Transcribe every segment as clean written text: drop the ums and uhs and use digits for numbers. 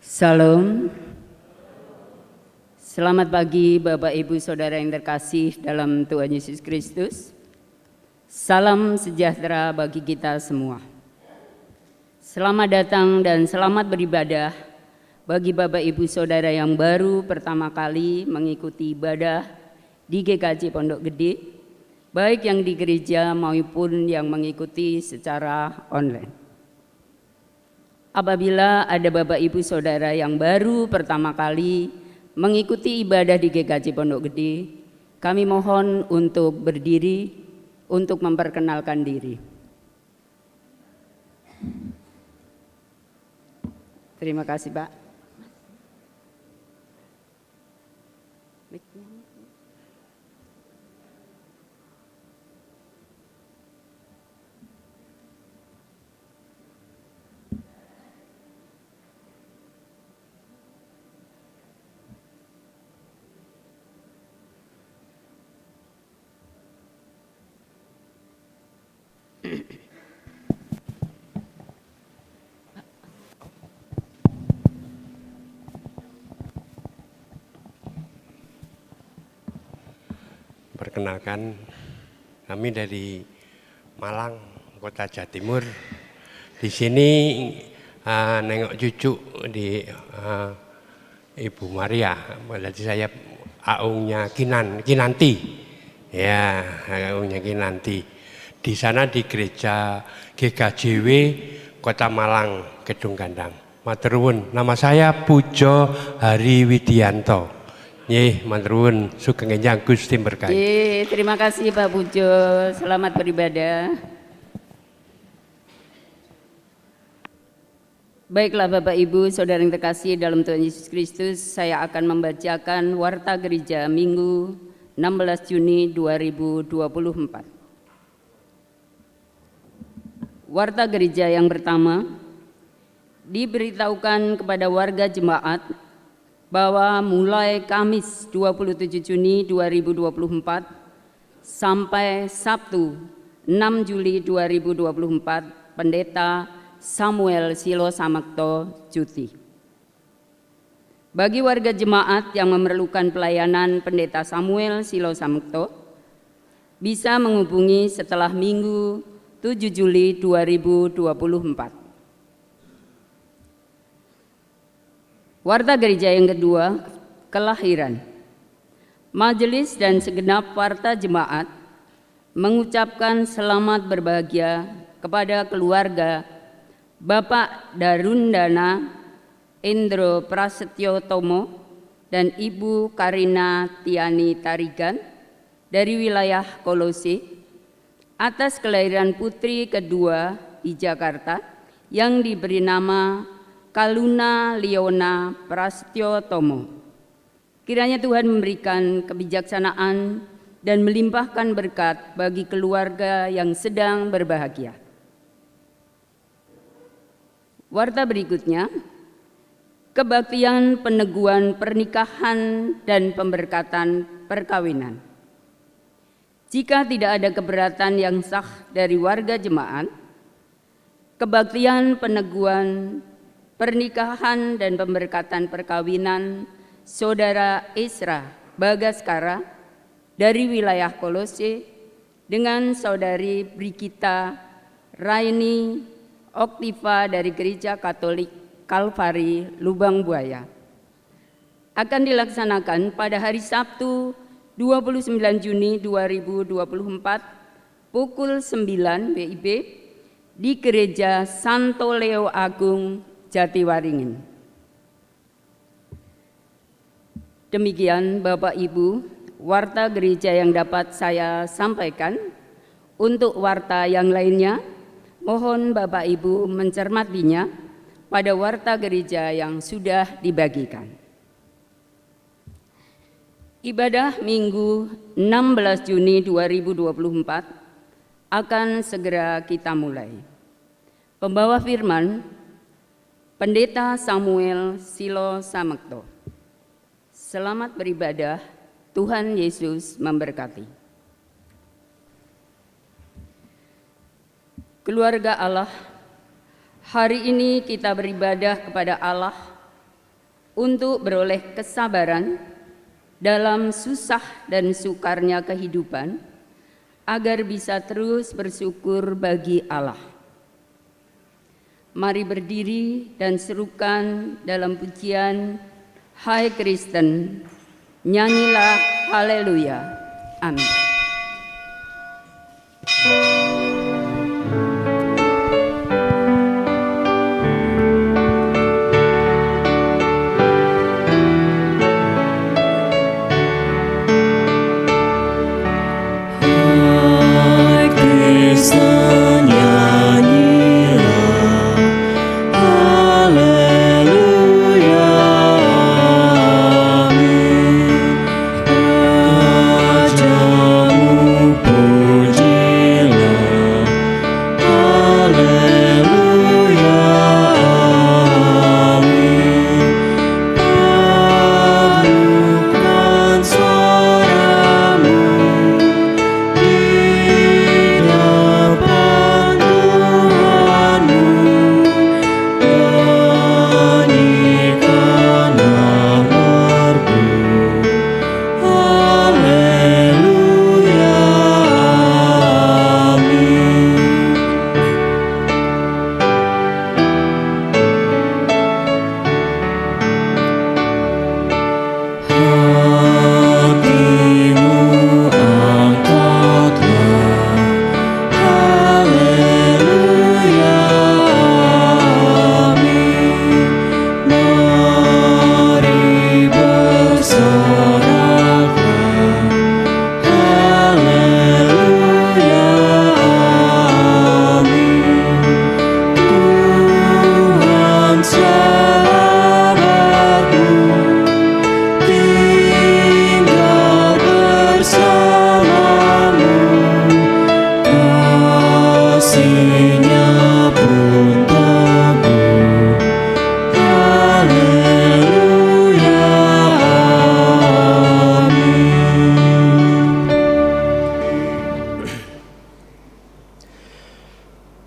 Salam. Selamat pagi Bapak Ibu Saudara yang terkasih dalam Tuhan Yesus Kristus. Salam sejahtera bagi kita semua. Selamat datang dan selamat beribadah bagi Bapak Ibu Saudara yang baru pertama kali mengikuti ibadah di GKJ Pondok Gede, baik yang di gereja maupun yang mengikuti secara online. Apabila ada Bapak Ibu Saudara yang baru pertama kali mengikuti ibadah di GKJ Pondok Gede, kami mohon untuk berdiri untuk memperkenalkan diri. Terima kasih, Pak. Perkenalkan, kami dari Malang, Kota Jawa Timur. Di sini nengok cucu di Ibu Maria. Berarti saya aungnya Kinanti. Ya, aungnya Kinanti. Di sana di gereja GKJW Kota Malang, Gedung Gandang. Matur nuwun. Nama saya Pujo Hari Widianto. Matur nuwun, sugeng enjang Gusti berkahi. Terima kasih Pak Pujo. Selamat beribadah. Baiklah Bapak Ibu Saudara yang terkasih dalam Tuhan Yesus Kristus, saya akan membacakan Warta Gereja Minggu 16 Juni 2024. Warta Gereja yang pertama, diberitahukan kepada warga jemaat bahwa mulai Kamis 27 Juni 2024 sampai Sabtu 6 Juli 2024, Pendeta Samuel Silo Samakto cuti. Bagi warga jemaat yang memerlukan pelayanan Pendeta Samuel Silo Samakto, bisa menghubungi setelah Minggu 7 Juli 2024. Warta Gereja yang kedua, kelahiran. Majelis dan segenap warta jemaat mengucapkan selamat berbahagia kepada keluarga Bapak Darundana Indro Prasetyo Tomo dan Ibu Karina Tiani Tarigan dari wilayah Kolose atas kelahiran putri kedua di Jakarta yang diberi nama Kaluna Liona Prasetyo Tomo. Kiranya Tuhan memberikan kebijaksanaan dan melimpahkan berkat bagi keluarga yang sedang berbahagia. Warta berikutnya, kebaktian peneguhan pernikahan dan pemberkatan perkawinan. Jika tidak ada keberatan yang sah dari warga jemaat, kebaktian peneguhan pernikahan dan pemberkatan perkawinan Saudara Isra Bagaskara dari wilayah Kolose dengan Saudari Brigita Raini Oktiva dari Gereja Katolik Kalvari Lubang Buaya akan dilaksanakan pada hari Sabtu 29 Juni 2024 pukul 9 WIB di Gereja Santo Leo Agung Jatiwaringin. Demikian Bapak Ibu, warta gereja yang dapat saya sampaikan. Untuk warta yang lainnya, mohon Bapak Ibu mencermatinya pada warta gereja yang sudah dibagikan. Ibadah Minggu 16 Juni 2024 akan segera kita mulai. Pembawa firman, Pendeta Samuel Silo Samakto. Selamat beribadah, Tuhan Yesus memberkati. Keluarga Allah, hari ini kita beribadah kepada Allah untuk beroleh kesabaran dalam susah dan sukarnya kehidupan, agar bisa terus bersyukur bagi Allah. Mari berdiri dan serukan dalam pujian Hai Kristen, nyanyilah haleluya. Amin.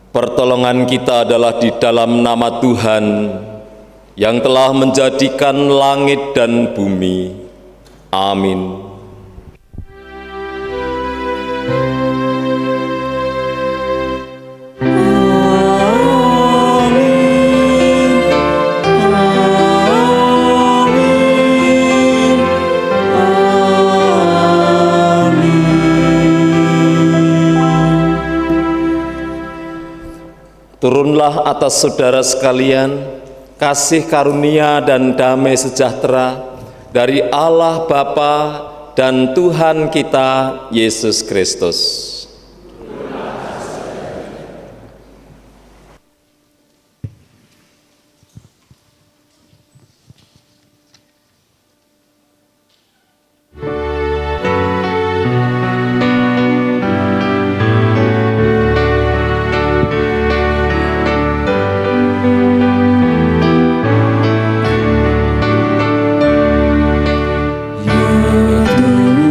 Pertolongan kita adalah di dalam nama Tuhan yang telah menjadikan langit dan bumi. Amin. Turunlah atas saudara sekalian kasih karunia dan damai sejahtera dari Allah Bapa dan Tuhan kita Yesus Kristus.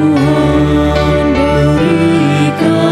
Tuhan berikan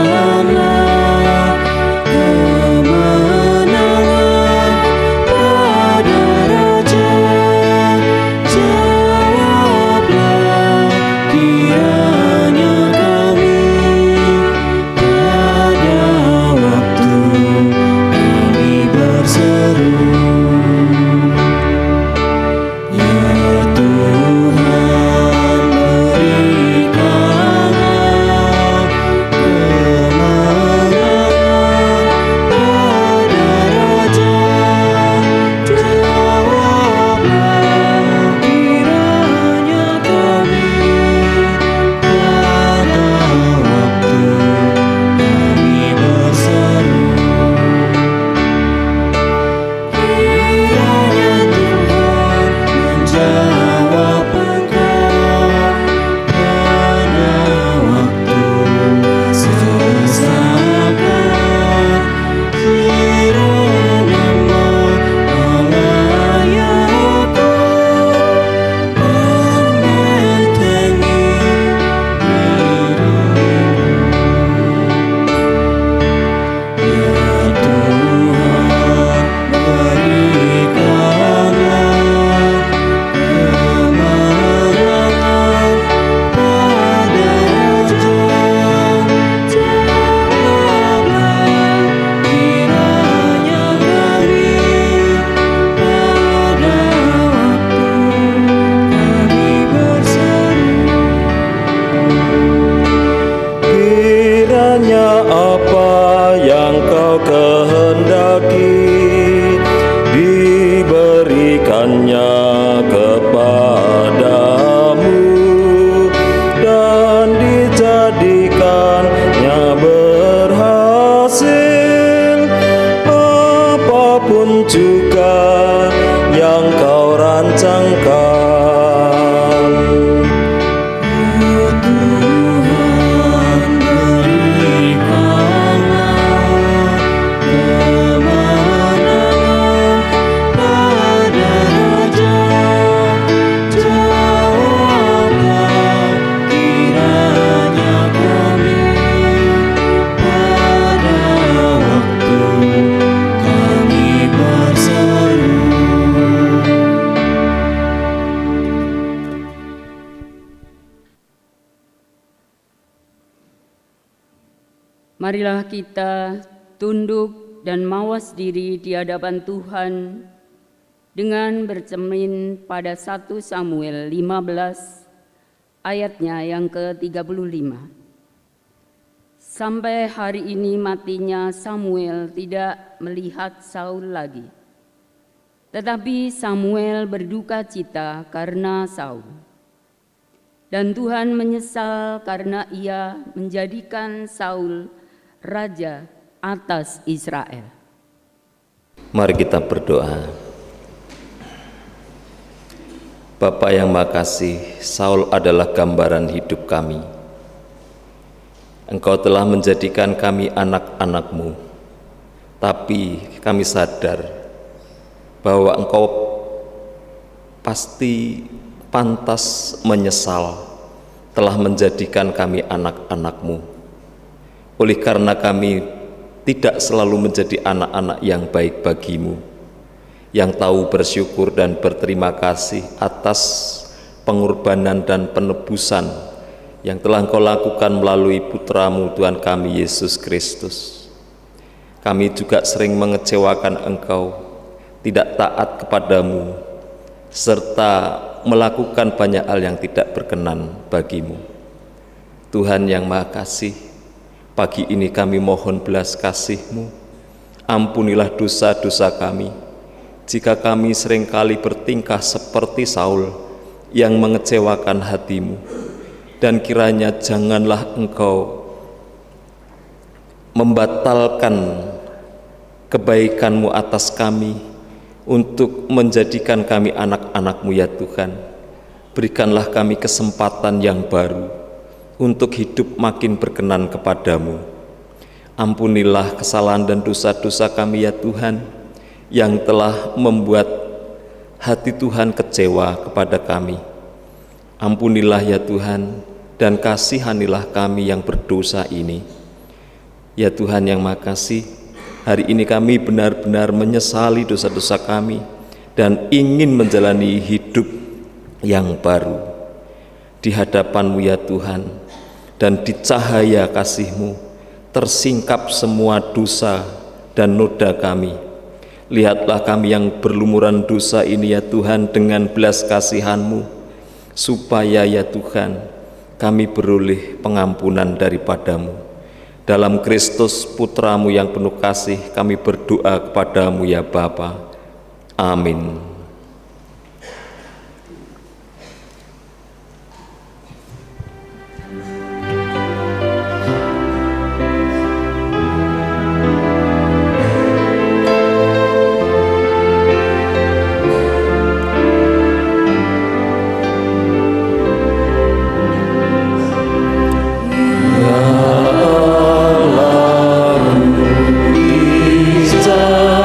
hanya kepadamu, dan dijadikannya berhasil apapun juga yang kau rancangkan. Marilah kita tunduk dan mawas diri di hadapan Tuhan dengan bercermin pada 1 Samuel 15 ayatnya yang ke-35. Sampai hari ini matinya Samuel tidak melihat Saul lagi. Tetapi Samuel berduka cita karena Saul. Dan Tuhan menyesal karena ia menjadikan Saul raja atas Israel. Mari kita berdoa. Bapa yang Maha Kasih, Saul adalah gambaran hidup kami. Engkau telah menjadikan kami anak-anak-Mu, tapi kami sadar bahwa Engkau pasti pantas menyesal telah menjadikan kami anak-anak-Mu. Oleh karena kami tidak selalu menjadi anak-anak yang baik bagi-Mu, yang tahu bersyukur dan berterima kasih atas pengorbanan dan penebusan yang telah Engkau lakukan melalui Putra-Mu Tuhan kami Yesus Kristus. Kami juga sering mengecewakan Engkau, tidak taat kepadamu, serta melakukan banyak hal yang tidak berkenan bagi-Mu. Tuhan yang Maha Kasih, pagi ini kami mohon belas kasih-Mu. Ampunilah dosa-dosa kami, jika kami seringkali bertingkah seperti Saul yang mengecewakan hati-Mu. Dan kiranya janganlah Engkau membatalkan kebaikan-Mu atas kami untuk menjadikan kami anak-anak-Mu ya Tuhan. Berikanlah kami kesempatan yang baru untuk hidup makin berkenan kepadamu. Ampunilah kesalahan dan dosa-dosa kami ya Tuhan, yang telah membuat hati Tuhan kecewa kepada kami. Ampunilah ya Tuhan, dan kasihanilah kami yang berdosa ini. Ya Tuhan yang Maha Kasih, hari ini kami benar-benar menyesali dosa-dosa kami dan ingin menjalani hidup yang baru di hadapan-Mu ya Tuhan. Dan di cahaya kasih-Mu tersingkap semua dosa dan noda kami. Lihatlah kami yang berlumuran dosa ini ya Tuhan dengan belas kasihan-Mu, supaya ya Tuhan kami beroleh pengampunan daripada-Mu. Dalam Kristus Putra-Mu yang penuh kasih kami berdoa kepada-Mu ya Bapa. Amin. Nicayamu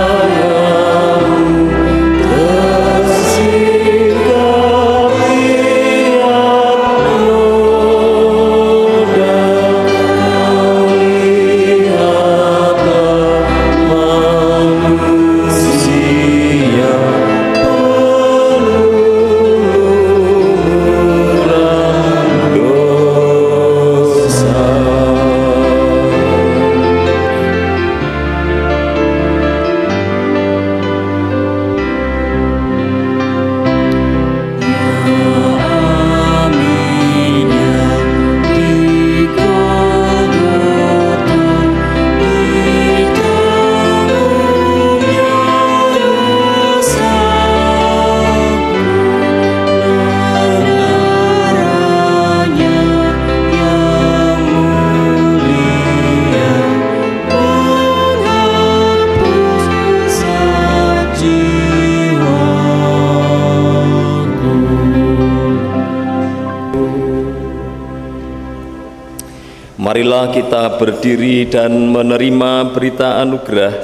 Marilah kita berdiri dan menerima berita anugerah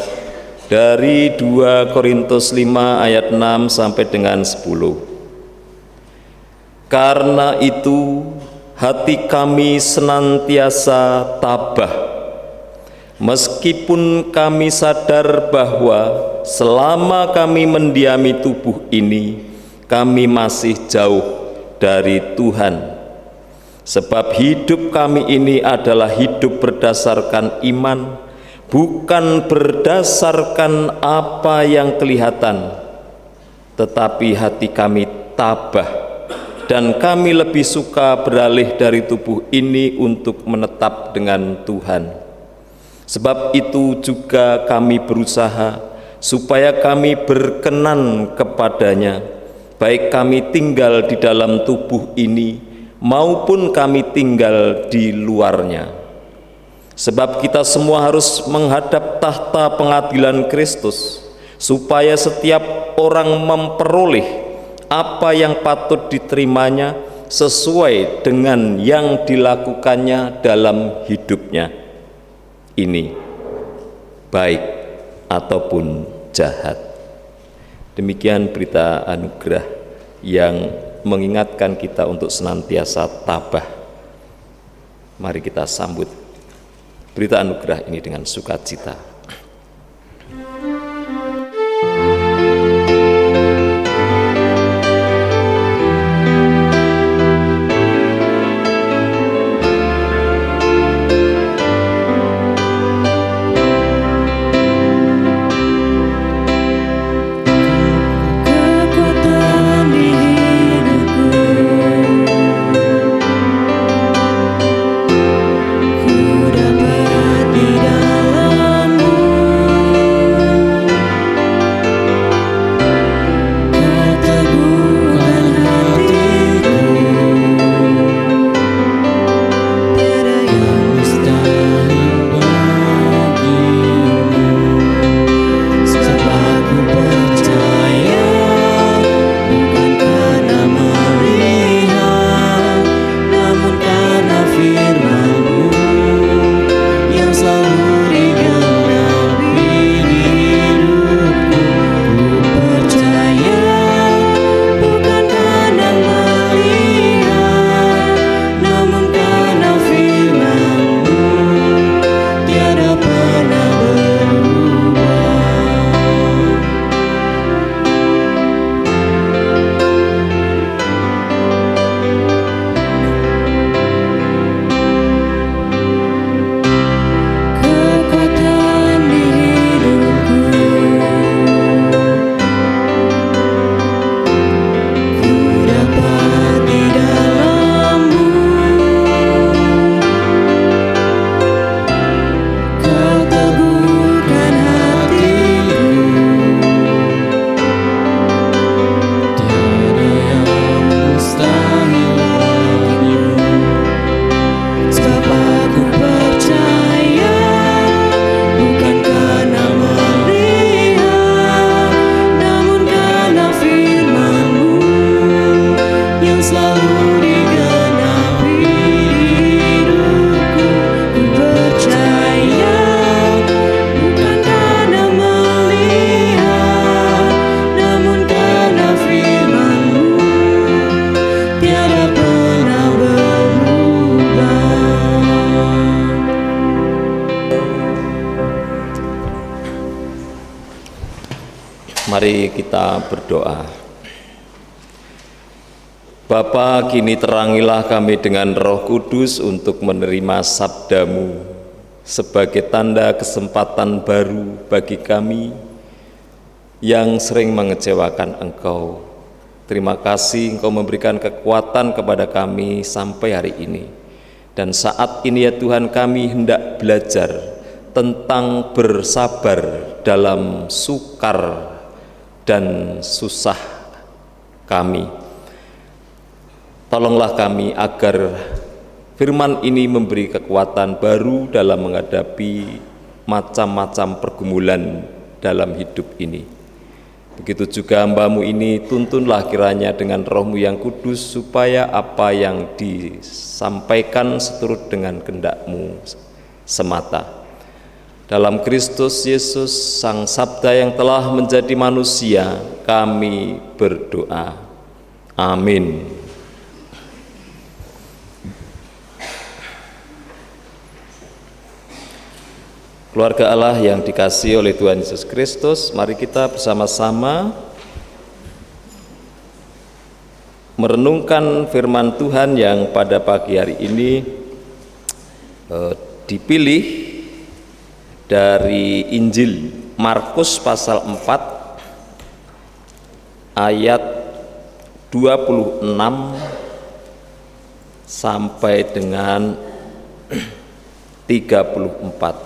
dari 2 Korintus 5 ayat 6 sampai dengan 10. Karena itu hati kami senantiasa tabah, meskipun kami sadar bahwa selama kami mendiami tubuh ini, kami masih jauh dari Tuhan. Sebab hidup kami ini adalah hidup berdasarkan iman, bukan berdasarkan apa yang kelihatan. Tetapi hati kami tabah, dan kami lebih suka beralih dari tubuh ini untuk menetap dengan Tuhan. Sebab itu juga kami berusaha supaya kami berkenan kepadanya, baik kami tinggal di dalam tubuh ini maupun kami tinggal di luarnya. Sebab kita semua harus menghadap tahta pengadilan Kristus, supaya setiap orang memperoleh apa yang patut diterimanya sesuai dengan yang dilakukannya dalam hidupnya ini, baik ataupun jahat. Demikian berita anugerah yang mengingatkan kita untuk senantiasa tabah. Mari kita sambut berita anugerah ini dengan sukacita. Mari kita berdoa. Bapa, kini terangilah kami dengan Roh Kudus untuk menerima sabda-Mu sebagai tanda kesempatan baru bagi kami yang sering mengecewakan Engkau. Terima kasih Engkau memberikan kekuatan kepada kami sampai hari ini. Dan saat ini ya Tuhan, kami hendak belajar tentang bersabar dalam sukar dan susah kami. Tolonglah kami agar firman ini memberi kekuatan baru dalam menghadapi macam-macam pergumulan dalam hidup ini. Begitu juga hamba-Mu ini, tuntunlah kiranya dengan Roh-Mu yang kudus, supaya apa yang disampaikan seturut dengan kehendak-Mu semata. Dalam Kristus Yesus, Sang Sabda yang telah menjadi manusia, kami berdoa. Amin. Keluarga Allah yang dikasihi oleh Tuhan Yesus Kristus, mari kita bersama-sama merenungkan firman Tuhan yang pada pagi hari ini dipilih dari Injil Markus pasal 4 ayat 26 sampai dengan 34.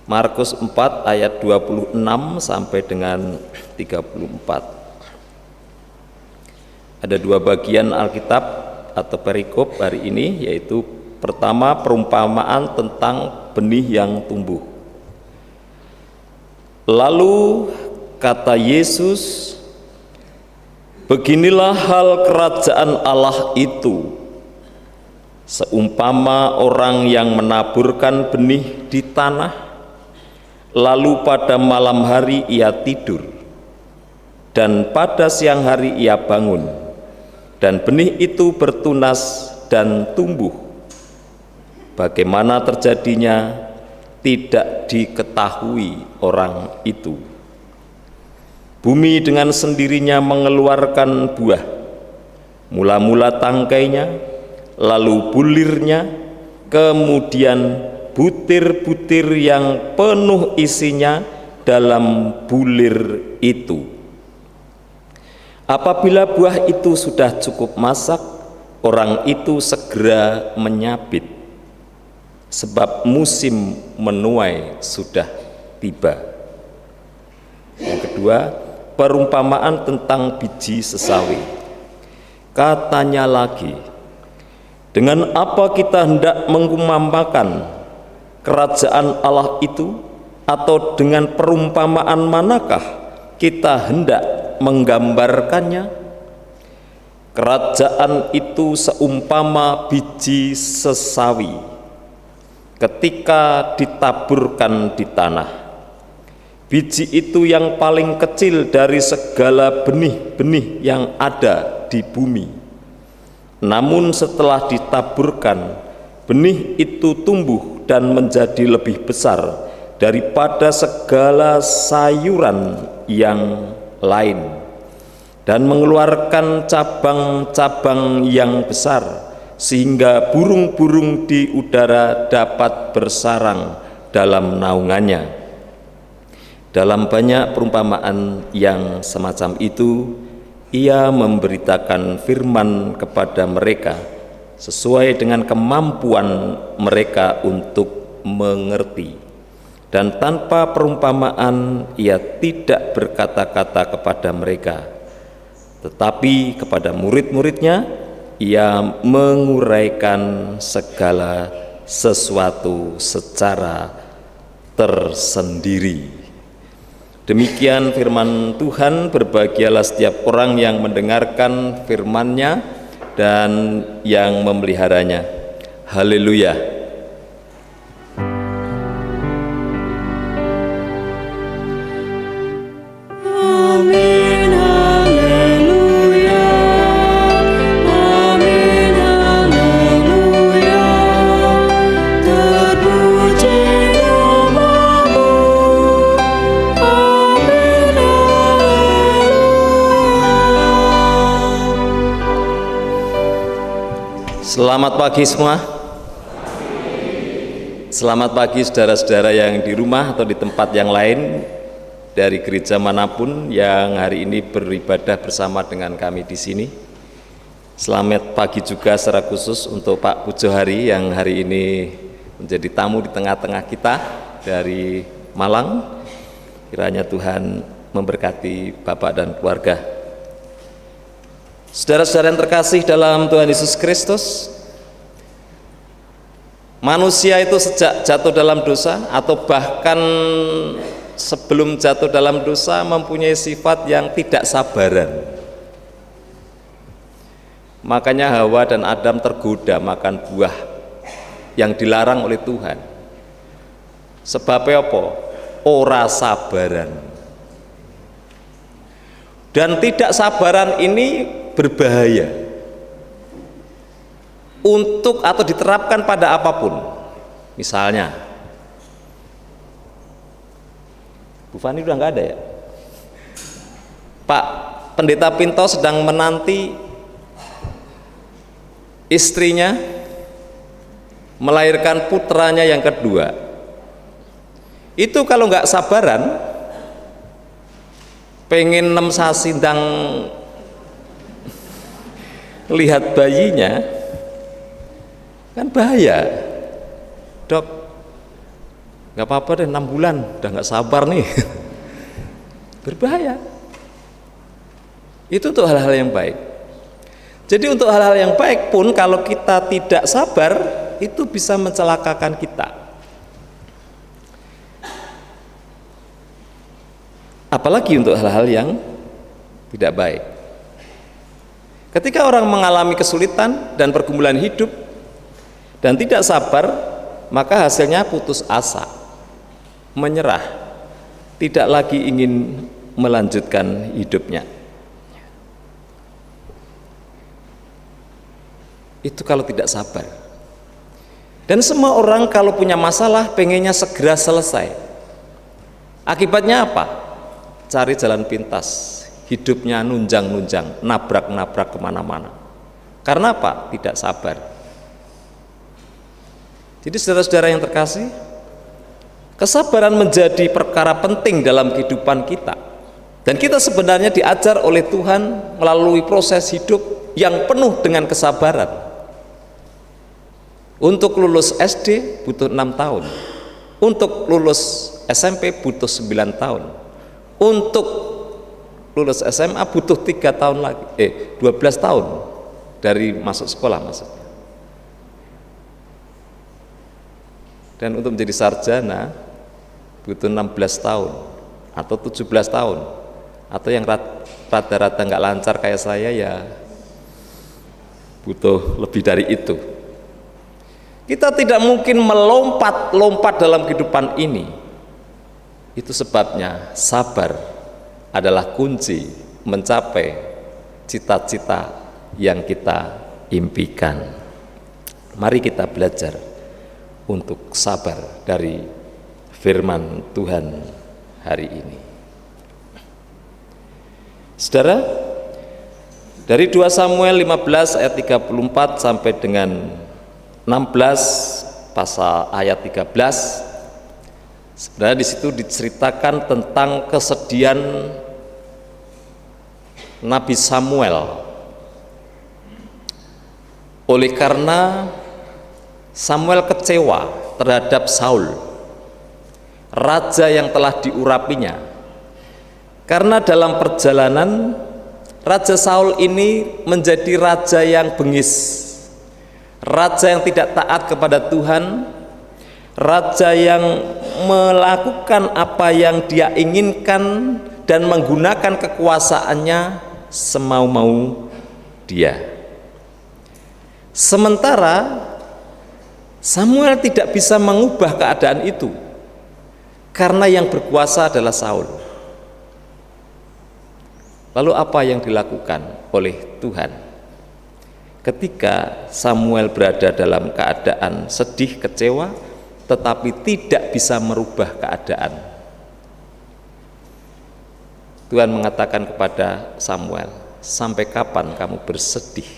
Markus 4 ayat 26 sampai dengan 34. Ada dua bagian Alkitab atau perikop hari ini, yaitu pertama perumpamaan tentang benih yang tumbuh. Lalu kata Yesus, beginilah hal kerajaan Allah itu, seumpama orang yang menaburkan benih di tanah, lalu pada malam hari ia tidur, dan pada siang hari ia bangun, dan benih itu bertunas dan tumbuh. Bagaimana terjadinya tidak diketahui orang itu. Bumi dengan sendirinya mengeluarkan buah, mula-mula tangkainya, lalu bulirnya, kemudian butir-butir yang penuh isinya dalam bulir itu. Apabila buah itu sudah cukup masak, orang itu segera menyabit, sebab musim menuai sudah tiba. Yang kedua, perumpamaan tentang biji sesawi. Katanya lagi, dengan apa kita hendak mengumpamakan kerajaan Allah itu, atau dengan perumpamaan manakah kita hendak menggambarkannya? Kerajaan itu seumpama biji sesawi ketika ditaburkan di tanah. Biji itu yang paling kecil dari segala benih-benih yang ada di bumi. Namun setelah ditaburkan, benih itu tumbuh dan menjadi lebih besar daripada segala sayuran yang lain, dan mengeluarkan cabang-cabang yang besar, sehingga burung-burung di udara dapat bersarang dalam naungannya. Dalam banyak perumpamaan yang semacam itu, ia memberitakan firman kepada mereka sesuai dengan kemampuan mereka untuk mengerti, dan tanpa perumpamaan ia tidak berkata-kata kepada mereka, tetapi kepada murid-muridnya ia menguraikan segala sesuatu secara tersendiri. Demikian firman Tuhan. Berbahagialah setiap orang yang mendengarkan firman-Nya dan yang memeliharanya. Haleluya. Amin, haleluya. Amin, haleluya. Terpuji namamu. Amin, haleluya. Selamat pagi semua. Selamat pagi saudara-saudara yang di rumah atau di tempat yang lain, dari gereja manapun yang hari ini beribadah bersama dengan kami di sini. Selamat pagi juga secara khusus untuk Pak Pujo Hari yang hari ini menjadi tamu di tengah-tengah kita dari Malang. Kiranya Tuhan memberkati Bapak dan keluarga. Saudara-saudara yang terkasih dalam Tuhan Yesus Kristus, manusia itu sejak jatuh dalam dosa atau bahkan sebelum jatuh dalam dosa mempunyai sifat yang tidak sabaran. Makanya Hawa dan Adam tergoda makan buah yang dilarang oleh Tuhan. Sebabnya apa? Ora sabaran. Dan tidak sabaran ini berbahaya untuk atau diterapkan pada apapun. Misalnya, Bu Fani udah nggak ada ya? Pak Pendeta Pinto sedang menanti istrinya melahirkan putranya yang kedua. Itu kalau nggak sabaran, pengen 6 sasi ndang lihat bayinya, kan bahaya. Dok, nggak apa-apa deh, 6 bulan udah nggak sabar nih. Berbahaya. Itu untuk hal-hal yang baik. Jadi untuk hal-hal yang baik pun kalau kita tidak sabar, itu bisa mencelakakan kita. Apalagi untuk hal-hal yang tidak baik. Ketika orang mengalami kesulitan dan pergumulan hidup dan tidak sabar, maka hasilnya putus asa, menyerah, tidak lagi ingin melanjutkan hidupnya. Itu kalau tidak sabar. Dan semua orang kalau punya masalah pengennya segera selesai. Akibatnya apa? Cari jalan pintas, hidupnya nunjang-nunjang, nabrak-nabrak kemana-mana. Karena apa? Tidak sabar. Jadi saudara-saudara yang terkasih, kesabaran menjadi perkara penting dalam kehidupan kita. Dan kita sebenarnya diajar oleh Tuhan melalui proses hidup yang penuh dengan kesabaran. Untuk lulus SD butuh 6 tahun, untuk lulus SMP butuh 9 tahun, untuk lulus SMA butuh 3 tahun lagi, 12 tahun dari masuk sekolah maksudnya. Dan untuk menjadi sarjana butuh 16 tahun atau 17 tahun, atau yang rata-rata nggak lancar kayak saya ya butuh lebih dari itu. Kita tidak mungkin melompat-lompat dalam kehidupan ini. Itu sebabnya sabar adalah kunci mencapai cita-cita yang kita impikan. Mari kita belajar untuk sabar dari firman Tuhan hari ini. Saudara, dari 2 Samuel 15 ayat 34 sampai dengan 16 pasal ayat 13, sebenarnya di situ diceritakan tentang kesedihan Nabi Samuel oleh karena Samuel kecewa terhadap Saul, raja yang telah diurapinya. Karena dalam perjalanan Raja Saul ini menjadi raja yang bengis, raja yang tidak taat kepada Tuhan, raja yang melakukan apa yang dia inginkan dan menggunakan kekuasaannya semau-mau dia. Sementara Samuel tidak bisa mengubah keadaan itu karena yang berkuasa adalah Saul. Lalu apa yang dilakukan oleh Tuhan ketika Samuel berada dalam keadaan sedih, kecewa, tetapi tidak bisa merubah keadaan? Tuhan mengatakan kepada Samuel, sampai kapan kamu bersedih?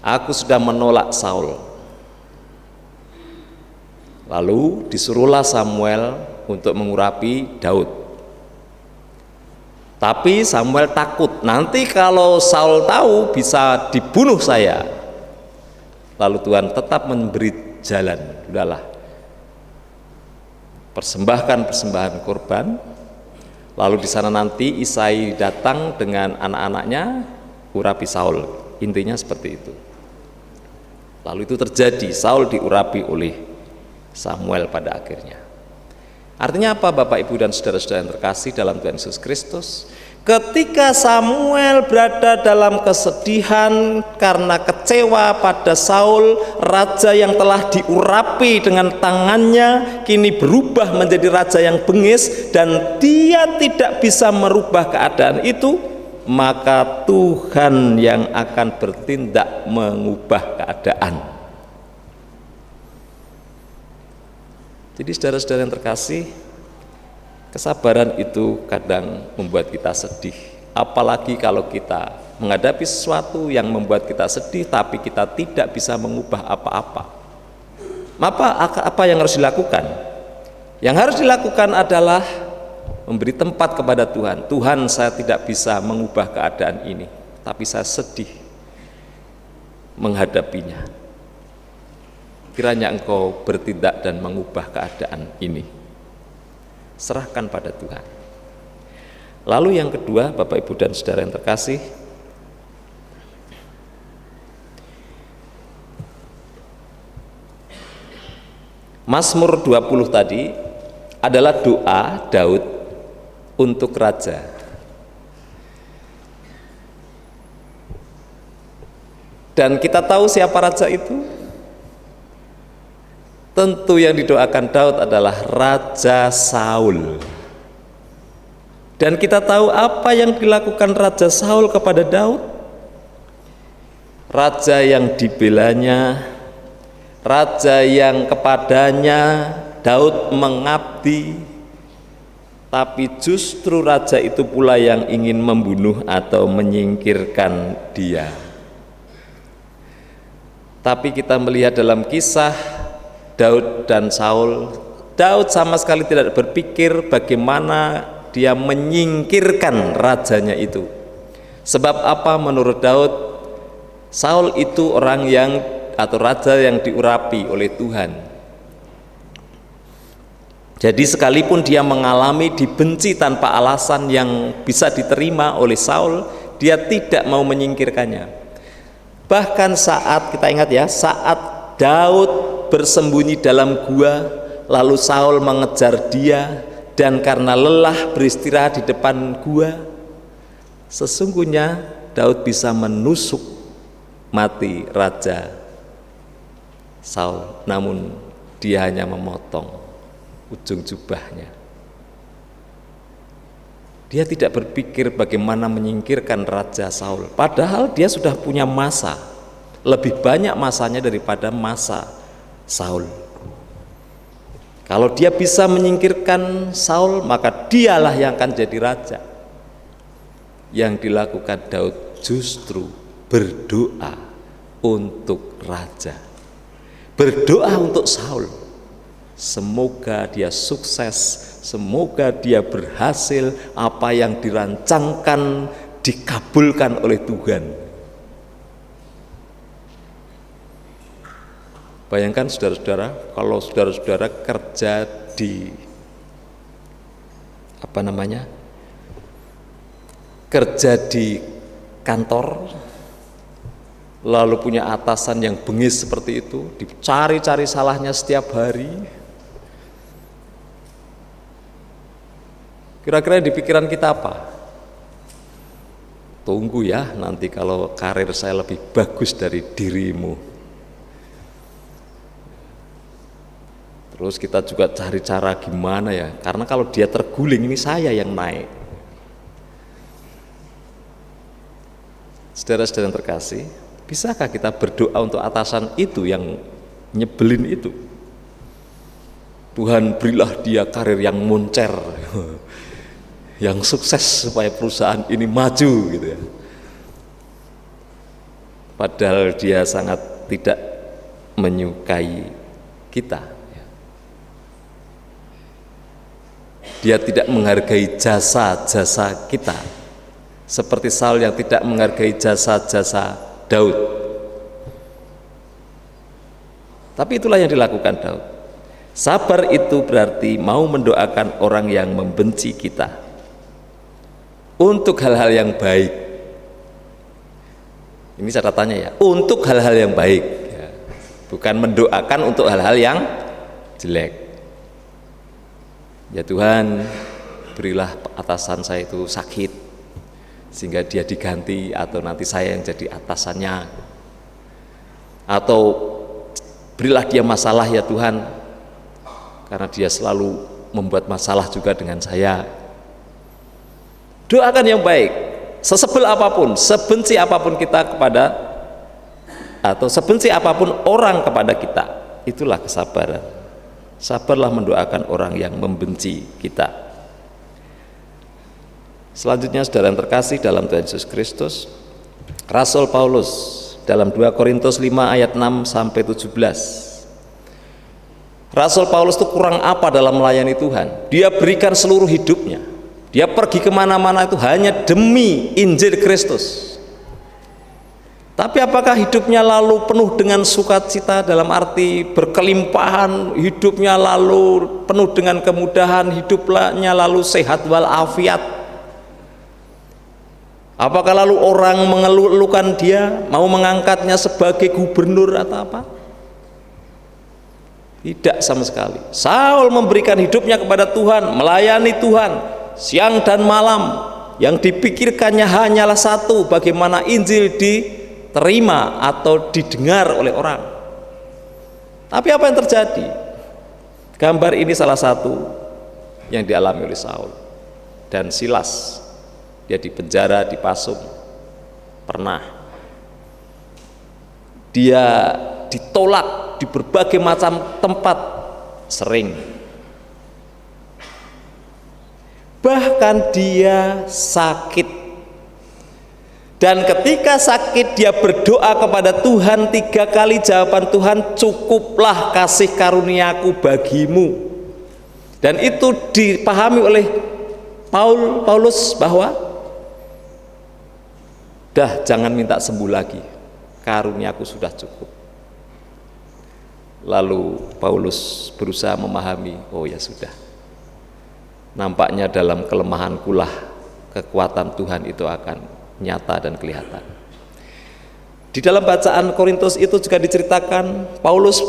Aku sudah menolak Saul. Lalu disuruhlah Samuel untuk mengurapi Daud. Tapi Samuel takut, nanti kalau Saul tahu bisa dibunuh saya. Lalu Tuhan tetap memberi jalan, udahlah, persembahkan persembahan korban, Lalu di sana nanti Isai datang dengan anak-anaknya urapi Saul. Intinya seperti itu. Lalu itu terjadi, Saul diurapi oleh Samuel pada akhirnya. Artinya apa Bapak Ibu dan saudara-saudara yang terkasih dalam Tuhan Yesus Kristus? Ketika Samuel berada dalam kesedihan karena kecewa pada Saul, raja yang telah diurapi dengan tangannya kini berubah menjadi raja yang bengis dan dia tidak bisa merubah keadaan itu, maka Tuhan yang akan bertindak mengubah keadaan. Jadi saudara-saudara yang terkasih, kesabaran itu kadang membuat kita sedih, apalagi kalau kita menghadapi sesuatu yang membuat kita sedih tapi kita tidak bisa mengubah apa-apa. Apa yang harus dilakukan? Yang harus dilakukan adalah memberi tempat kepada Tuhan. Tuhan, saya tidak bisa mengubah keadaan ini, tapi saya sedih menghadapinya. Kiranya Engkau bertindak dan mengubah keadaan ini. Serahkan pada Tuhan. Lalu yang kedua, Bapak Ibu dan saudara yang terkasih, Mazmur 20 tadi adalah doa Daud untuk raja. Dan kita tahu siapa raja itu? Tentu yang didoakan Daud adalah Raja Saul. Dan kita tahu apa yang dilakukan Raja Saul kepada Daud. Raja yang dibelanya, raja yang kepadanya Daud mengabdi, tapi justru raja itu pula yang ingin membunuh atau menyingkirkan dia. Tapi kita melihat dalam kisah Daud dan Saul, Daud sama sekali tidak berpikir bagaimana dia menyingkirkan rajanya itu. Sebab apa menurut Daud? Saul itu orang yang atau raja yang diurapi oleh Tuhan. Jadi sekalipun dia mengalami dibenci tanpa alasan yang bisa diterima oleh Saul, dia tidak mau menyingkirkannya. Bahkan saat kita ingat ya, saat Daud bersembunyi dalam gua, lalu Saul mengejar dia, dan karena lelah beristirahat di depan gua, sesungguhnya Daud bisa menusuk mati raja Saul, namun dia hanya memotong ujung jubahnya. Dia tidak berpikir bagaimana menyingkirkan raja Saul, padahal dia sudah punya masa, lebih banyak masanya daripada masa Saul. Kalau dia bisa menyingkirkan Saul, maka dialah yang akan jadi raja. Yang dilakukan Daud justru berdoa untuk raja, berdoa untuk Saul. Semoga dia sukses, semoga dia berhasil, apa yang dirancangkan dikabulkan oleh Tuhan. Bayangkan saudara-saudara, kalau saudara-saudara kerja di kerja di kantor, lalu punya atasan yang bengis seperti itu, dicari-cari salahnya setiap hari. Kira-kira di pikiran kita apa? Tunggu ya, nanti kalau karir saya lebih bagus dari dirimu. Terus kita juga cari cara gimana ya, karena kalau dia terguling ini saya yang naik. Saudara-saudara yang terkasih, bisakah kita berdoa untuk atasan itu yang nyebelin itu? Tuhan berilah dia karir yang moncer, yang sukses supaya perusahaan ini maju gitu ya. Padahal dia sangat tidak menyukai kita. Dia tidak menghargai jasa-jasa kita, seperti Saul yang tidak menghargai jasa-jasa Daud. Tapi itulah yang dilakukan Daud. Sabar itu berarti mau mendoakan orang yang membenci kita. untuk hal-hal yang baik. Ini catatannya ya, untuk hal-hal yang baik ya. Bukan mendoakan untuk hal-hal yang jelek. Ya Tuhan, berilah atasan saya itu sakit sehingga dia diganti, atau nanti saya yang jadi atasannya, atau berilah dia masalah ya Tuhan, karena dia selalu membuat masalah juga dengan saya. Doakan yang baik, sesebel apapun, sebenci apapun kita kepada, atau sebenci apapun orang kepada kita, itulah kesabaran. Sabarlah mendoakan orang yang membenci kita. Selanjutnya saudara yang terkasih dalam Tuhan Yesus Kristus, Rasul Paulus dalam 2 Korintus 5 ayat 6 sampai 17. Rasul Paulus itu kurang apa dalam melayani Tuhan? Dia berikan seluruh hidupnya. Dia pergi kemana-mana itu hanya demi Injil Kristus. Tapi apakah hidupnya lalu penuh dengan sukacita, dalam arti berkelimpahan, hidupnya lalu penuh dengan kemudahan, hidupnya lalu sehat walafiat? Apakah lalu orang mengeluhkan dia, mau mengangkatnya sebagai gubernur atau apa? Tidak sama sekali. Saul memberikan hidupnya kepada Tuhan, melayani Tuhan siang dan malam. Yang dipikirkannya hanyalah satu, bagaimana Injil diterima atau didengar oleh orang. Tapi apa yang terjadi? Gambar ini salah satu yang dialami oleh Saul dan Silas. Dia dipenjara, dipasung, pernah. Dia ditolak di berbagai macam tempat, sering. Bahkan dia sakit. Dan ketika sakit dia berdoa kepada Tuhan 3 kali, jawaban Tuhan, cukuplah kasih karuniaku bagimu. Dan itu dipahami oleh Paulus bahwa dah, jangan minta sembuh lagi, karuniaku sudah cukup. Lalu Paulus berusaha memahami, oh ya sudah, nampaknya dalam kelemahankulah kekuatan Tuhan itu akan nyata dan kelihatan. Di dalam bacaan Korintus itu juga diceritakan Paulus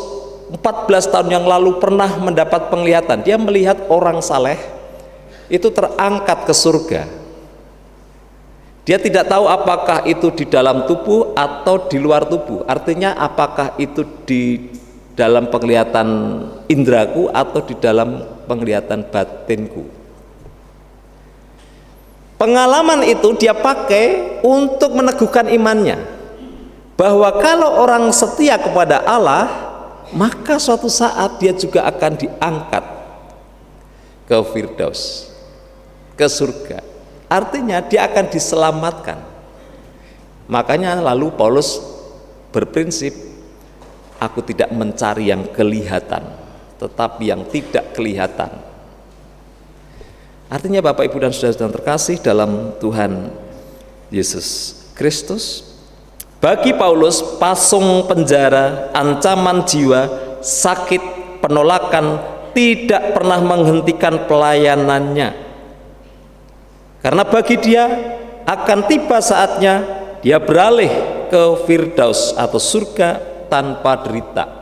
14 tahun yang lalu pernah mendapat penglihatan. Dia melihat orang saleh itu terangkat ke surga. Dia tidak tahu apakah itu di dalam tubuh atau di luar tubuh. Artinya apakah itu di dalam penglihatan indraku atau di dalam penglihatan batinku. Pengalaman itu dia pakai untuk meneguhkan imannya, bahwa kalau orang setia kepada Allah, maka suatu saat dia juga akan diangkat ke Firdaus, ke surga. Artinya dia akan diselamatkan. Makanya lalu Paulus berprinsip, aku tidak mencari yang kelihatan, tetapi yang tidak kelihatan. Artinya Bapak Ibu dan Saudara terkasih dalam Tuhan Yesus Kristus, bagi Paulus pasung penjara, ancaman jiwa, sakit, penolakan tidak pernah menghentikan pelayanannya. Karena bagi dia akan tiba saatnya dia beralih ke Firdaus atau surga tanpa derita.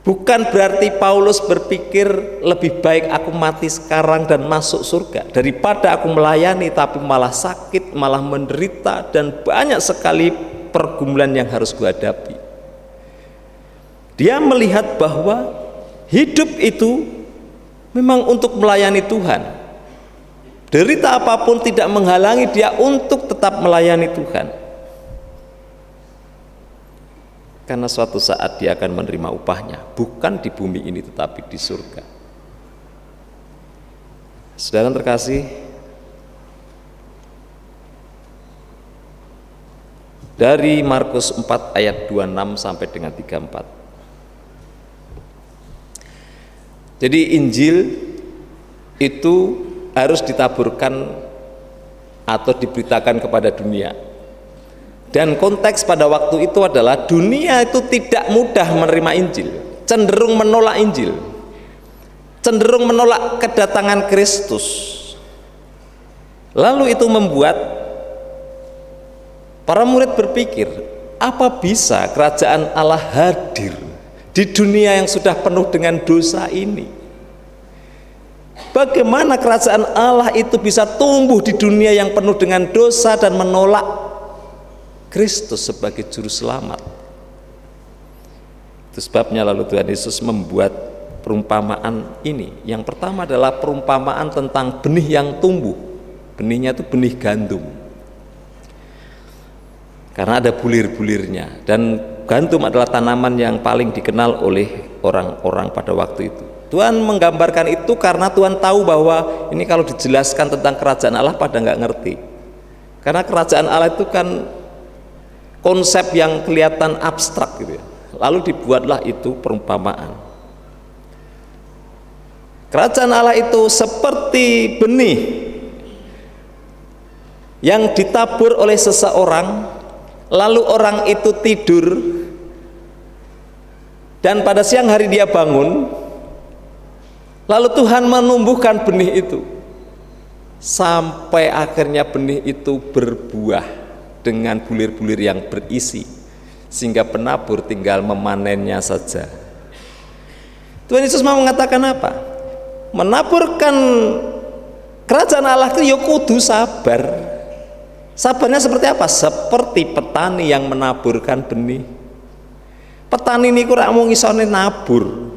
Bukan berarti Paulus berpikir lebih baik aku mati sekarang dan masuk surga daripada aku melayani tapi malah sakit, malah menderita, dan banyak sekali pergumulan yang harus kuhadapi. Dia melihat bahwa hidup itu memang untuk melayani Tuhan. Derita apapun tidak menghalangi dia untuk tetap melayani Tuhan. Karena suatu saat dia akan menerima upahnya, bukan di bumi ini tetapi di surga. Saudara terkasih, dari Markus 4 ayat 26 sampai dengan 34. Jadi Injil itu harus ditaburkan atau diberitakan kepada dunia. Dan konteks pada waktu itu adalah dunia itu tidak mudah menerima Injil, cenderung menolak Injil, cenderung menolak kedatangan Kristus. Lalu itu membuat para murid berpikir, apa bisa kerajaan Allah hadir di dunia yang sudah penuh dengan dosa ini? Bagaimana kerajaan Allah itu bisa tumbuh di dunia yang penuh dengan dosa dan menolak Kristus sebagai juru selamat? Itu sebabnya lalu Tuhan Yesus membuat perumpamaan ini. Yang pertama adalah perumpamaan tentang benih yang tumbuh. Benihnya itu benih gandum. Karena ada bulir-bulirnya, dan gandum adalah tanaman yang paling dikenal oleh orang-orang pada waktu itu. Tuhan menggambarkan itu karena Tuhan tahu bahwa ini kalau dijelaskan tentang kerajaan Allah pada nggak ngerti. Karena kerajaan Allah itu kan konsep yang kelihatan abstrak gitu ya. Lalu dibuatlah itu perumpamaan. Kerajaan Allah itu seperti benih yang ditabur oleh seseorang, lalu orang itu tidur, dan pada siang hari dia bangun, lalu Tuhan menumbuhkan benih itu sampai akhirnya benih itu berbuah dengan bulir-bulir yang berisi, sehingga penabur tinggal memanennya saja. Tuhan Yesus mau mengatakan apa? Menaburkan kerajaan Allah itu ya kudu sabar. Sabarnya seperti apa? Seperti petani yang menaburkan benih. Petani ini kurang mau ngisone nabur.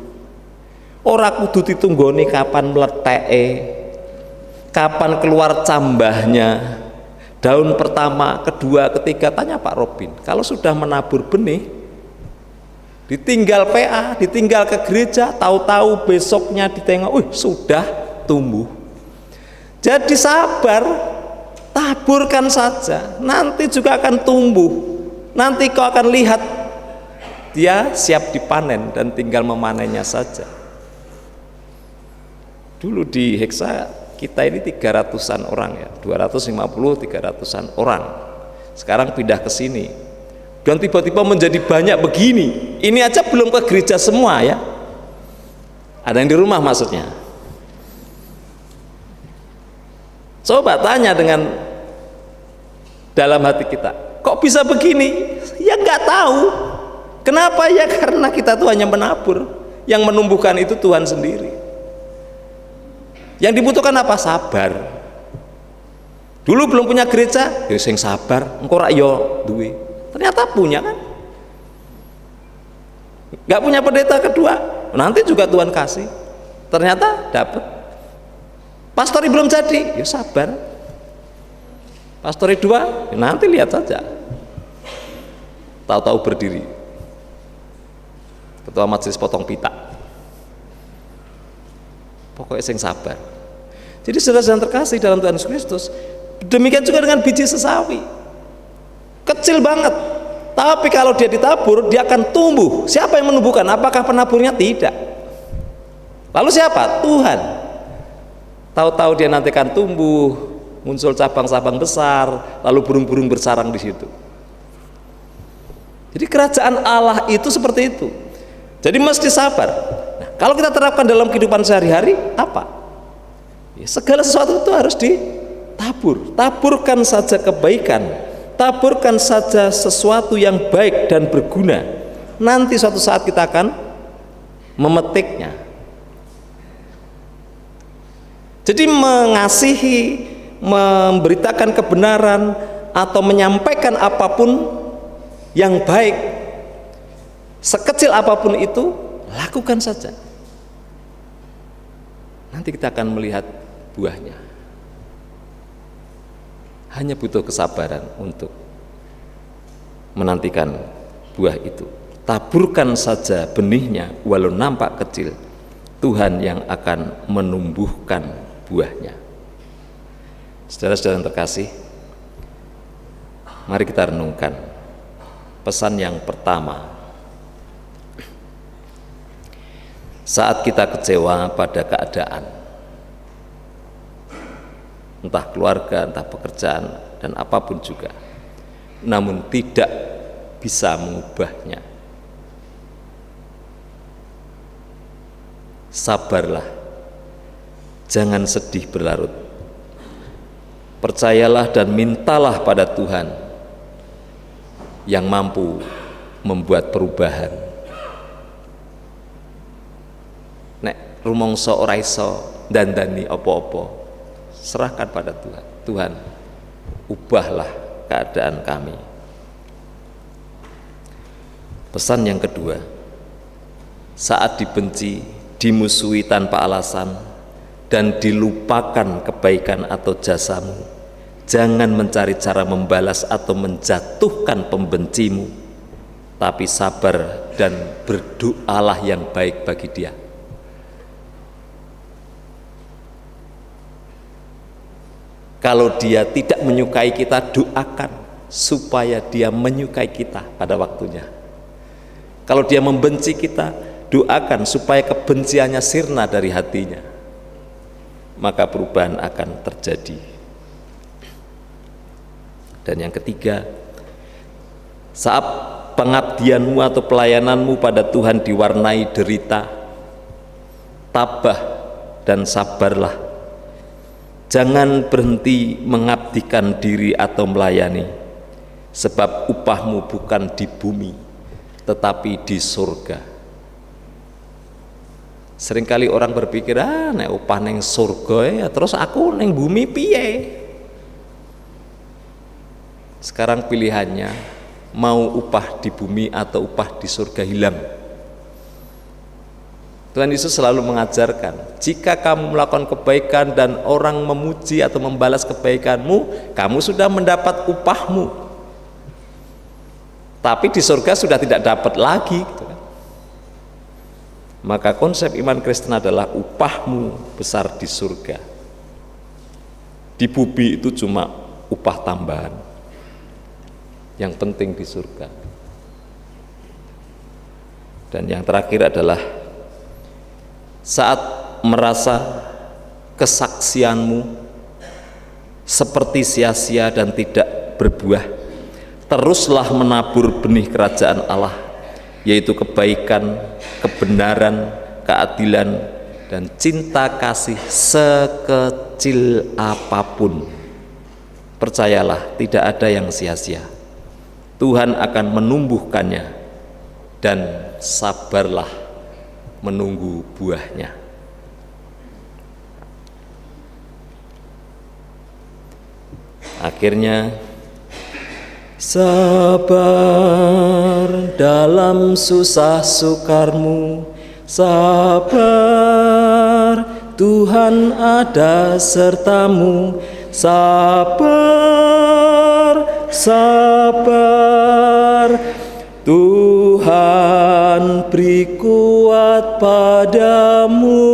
Ora kudu ditunggoni kapan mleteke, kapan keluar cambahnya, daun pertama, kedua, ketiga. Tanya Pak Robin, kalau sudah menabur benih, ditinggal PA, ditinggal ke gereja, tahu-tahu besoknya ditengok, sudah tumbuh. Jadi sabar, taburkan saja, nanti juga akan tumbuh. Nanti kau akan lihat dia siap dipanen dan tinggal memanennya saja. Dulu di Heksa kita ini 300-an orang ya, 250-300-an orang. Sekarang pindah ke sini dan tiba-tiba menjadi banyak begini. Ini aja belum ke gereja semua ya. Ada yang di rumah maksudnya. Coba tanya dengan dalam hati kita, kok bisa begini? Ya nggak tahu. Kenapa? Ya karena kita tuh hanya menabur. Yang menumbuhkan itu Tuhan sendiri. Yang dibutuhkan apa? Sabar. Dulu belum punya gereja, ya sing sabar, engko rak yo duwe. Ternyata punya kan? Nggak punya pendeta kedua, nanti juga Tuhan kasih. Ternyata dapat. Pastori belum jadi, ya sabar. Pastori dua, ya nanti lihat saja. Tahu-tahu berdiri. Ketua majelis potong pita. Pokoknya sing sabar. Jadi saudara-saudara terkasih dalam Tuhan Yesus Kristus, demikian juga dengan biji sesawi. Kecil banget, tapi kalau dia ditabur, dia akan tumbuh. Siapa yang menumbuhkan? Apakah penaburnya? Tidak. Lalu siapa? Tuhan. Tahu-tahu dia nanti akan tumbuh, muncul cabang-cabang besar, lalu burung-burung bersarang di situ. Jadi kerajaan Allah itu seperti itu. Jadi mesti sabar. Nah, kalau kita terapkan dalam kehidupan sehari-hari, apa? Ya, segala sesuatu itu harus ditabur. Taburkan saja kebaikan, taburkan saja sesuatu yang baik dan berguna. Nanti suatu saat kita akan memetiknya. Jadi mengasihi, memberitakan kebenaran atau menyampaikan apapun yang baik, sekecil apapun itu, lakukan saja. Nanti kita akan melihat buahnya. Hanya butuh kesabaran untuk menantikan buah itu. Taburkan saja benihnya, walau nampak kecil, Tuhan yang akan menumbuhkan buahnya. Saudara-saudara yang terkasih, mari kita renungkan pesan yang pertama. Saat kita kecewa pada keadaan, entah keluarga, entah pekerjaan, dan apapun juga, namun tidak bisa mengubahnya, sabarlah, jangan sedih berlarut. Percayalah dan mintalah pada Tuhan yang mampu membuat perubahan. Nek rumangsa ora iso dandani apa-apa, serahkan pada Tuhan. Tuhan, ubahlah keadaan kami. Pesan yang kedua, saat dibenci, dimusuhi tanpa alasan, dan dilupakan kebaikan atau jasamu, jangan mencari cara membalas atau menjatuhkan pembencimu, tapi sabar dan berdoalah yang baik bagi dia. Kalau dia tidak menyukai kita, doakan supaya dia menyukai kita pada waktunya. Kalau dia membenci kita, doakan supaya kebenciannya sirna dari hatinya. Maka perubahan akan terjadi. Dan yang ketiga, saat pengabdianmu atau pelayananmu pada Tuhan diwarnai derita, tabah dan sabarlah. Jangan berhenti mengabdikan diri atau melayani, sebab upahmu bukan di bumi, tetapi di surga. Seringkali orang berpikir, nek upah neng surga ya, terus aku neng bumi piye? Sekarang pilihannya, mau upah di bumi atau upah di surga hilang. Tuhan Yesus selalu mengajarkan, jika kamu melakukan kebaikan dan orang memuji atau membalas kebaikanmu, kamu sudah mendapat upahmu. Tapi di surga sudah tidak dapat lagi. Maka konsep iman Kristen adalah upahmu besar di surga. Di bumi itu cuma upah tambahan. Yang penting di surga. Dan yang terakhir adalah saat merasa kesaksianmu seperti sia-sia dan tidak berbuah, teruslah menabur benih kerajaan Allah, yaitu kebaikan, kebenaran, keadilan, dan cinta kasih sekecil apapun. Percayalah, tidak ada yang sia-sia. Tuhan akan menumbuhkannya, dan sabarlah menunggu buahnya. Akhirnya, sabar dalam susah sukarmu, sabar Tuhan ada sertamu, sabar, sabar Tuhan beri kuat padamu.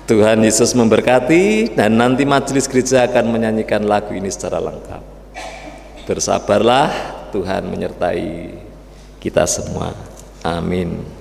Tuhan Yesus memberkati, dan nanti majelis gereja akan menyanyikan lagu ini secara lengkap. Bersabarlah, Tuhan menyertai kita semua. Amin.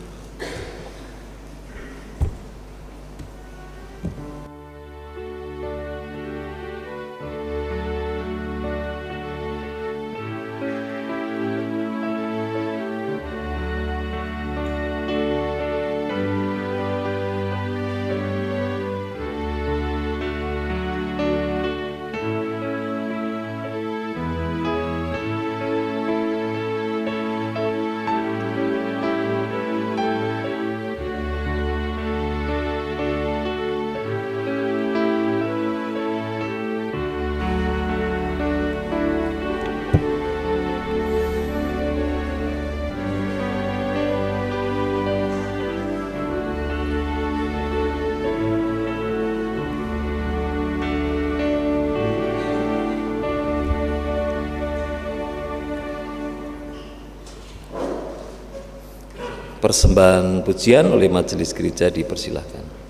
Persembahan pujian oleh majelis gereja dipersilakan.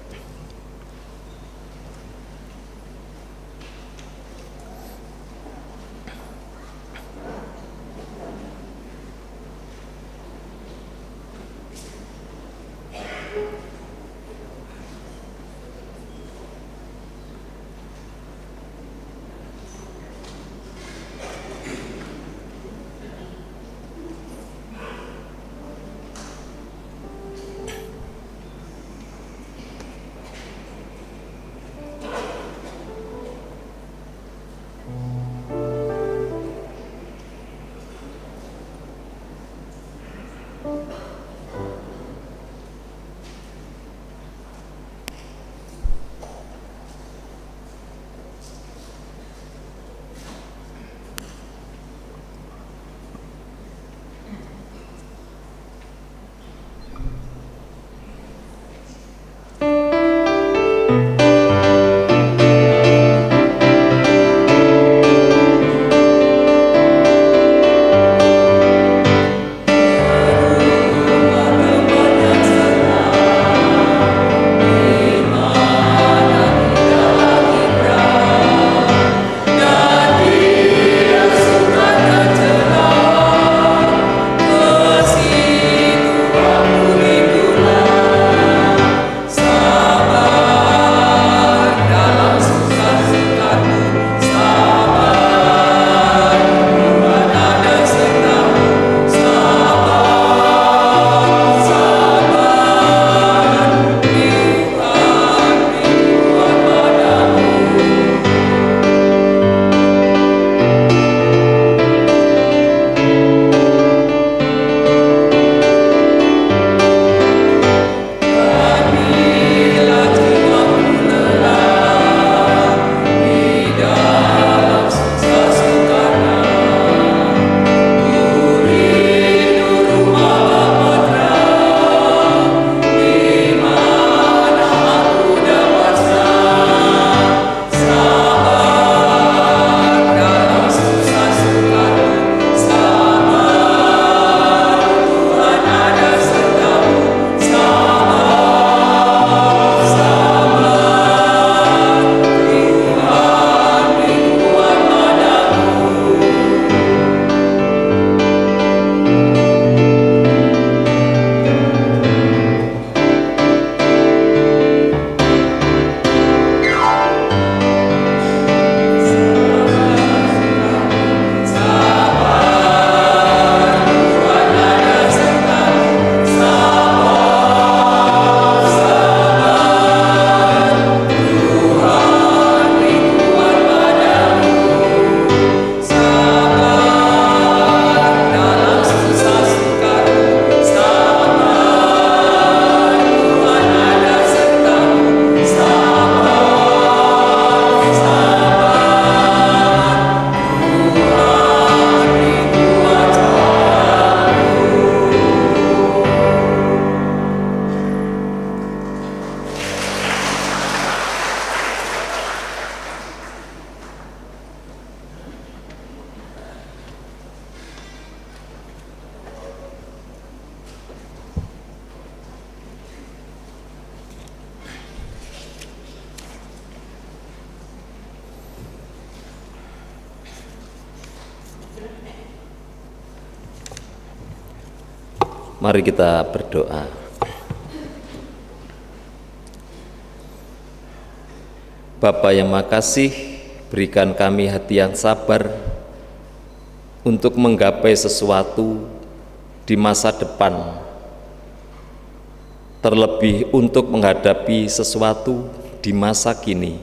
Mari kita berdoa. Bapa yang makasih, berikan kami hati yang sabar untuk menggapai sesuatu di masa depan, terlebih untuk menghadapi sesuatu di masa kini,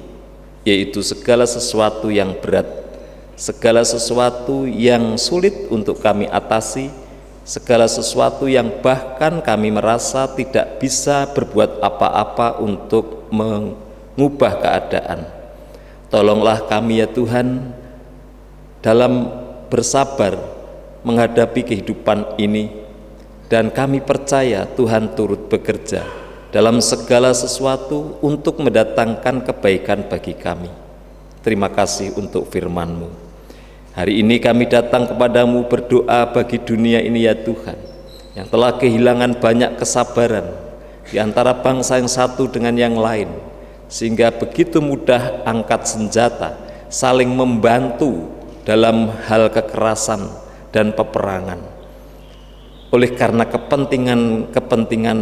yaitu segala sesuatu yang berat, segala sesuatu yang sulit untuk kami atasi, segala sesuatu yang bahkan kami merasa tidak bisa berbuat apa-apa untuk mengubah keadaan. Tolonglah kami ya Tuhan dalam bersabar menghadapi kehidupan ini, dan kami percaya Tuhan turut bekerja dalam segala sesuatu untuk mendatangkan kebaikan bagi kami. Terima kasih untuk firman-Mu. Hari ini kami datang kepadamu berdoa bagi dunia ini ya Tuhan, yang telah kehilangan banyak kesabaran di antara bangsa yang satu dengan yang lain, sehingga begitu mudah angkat senjata, saling membantu dalam hal kekerasan dan peperangan. Oleh karena kepentingan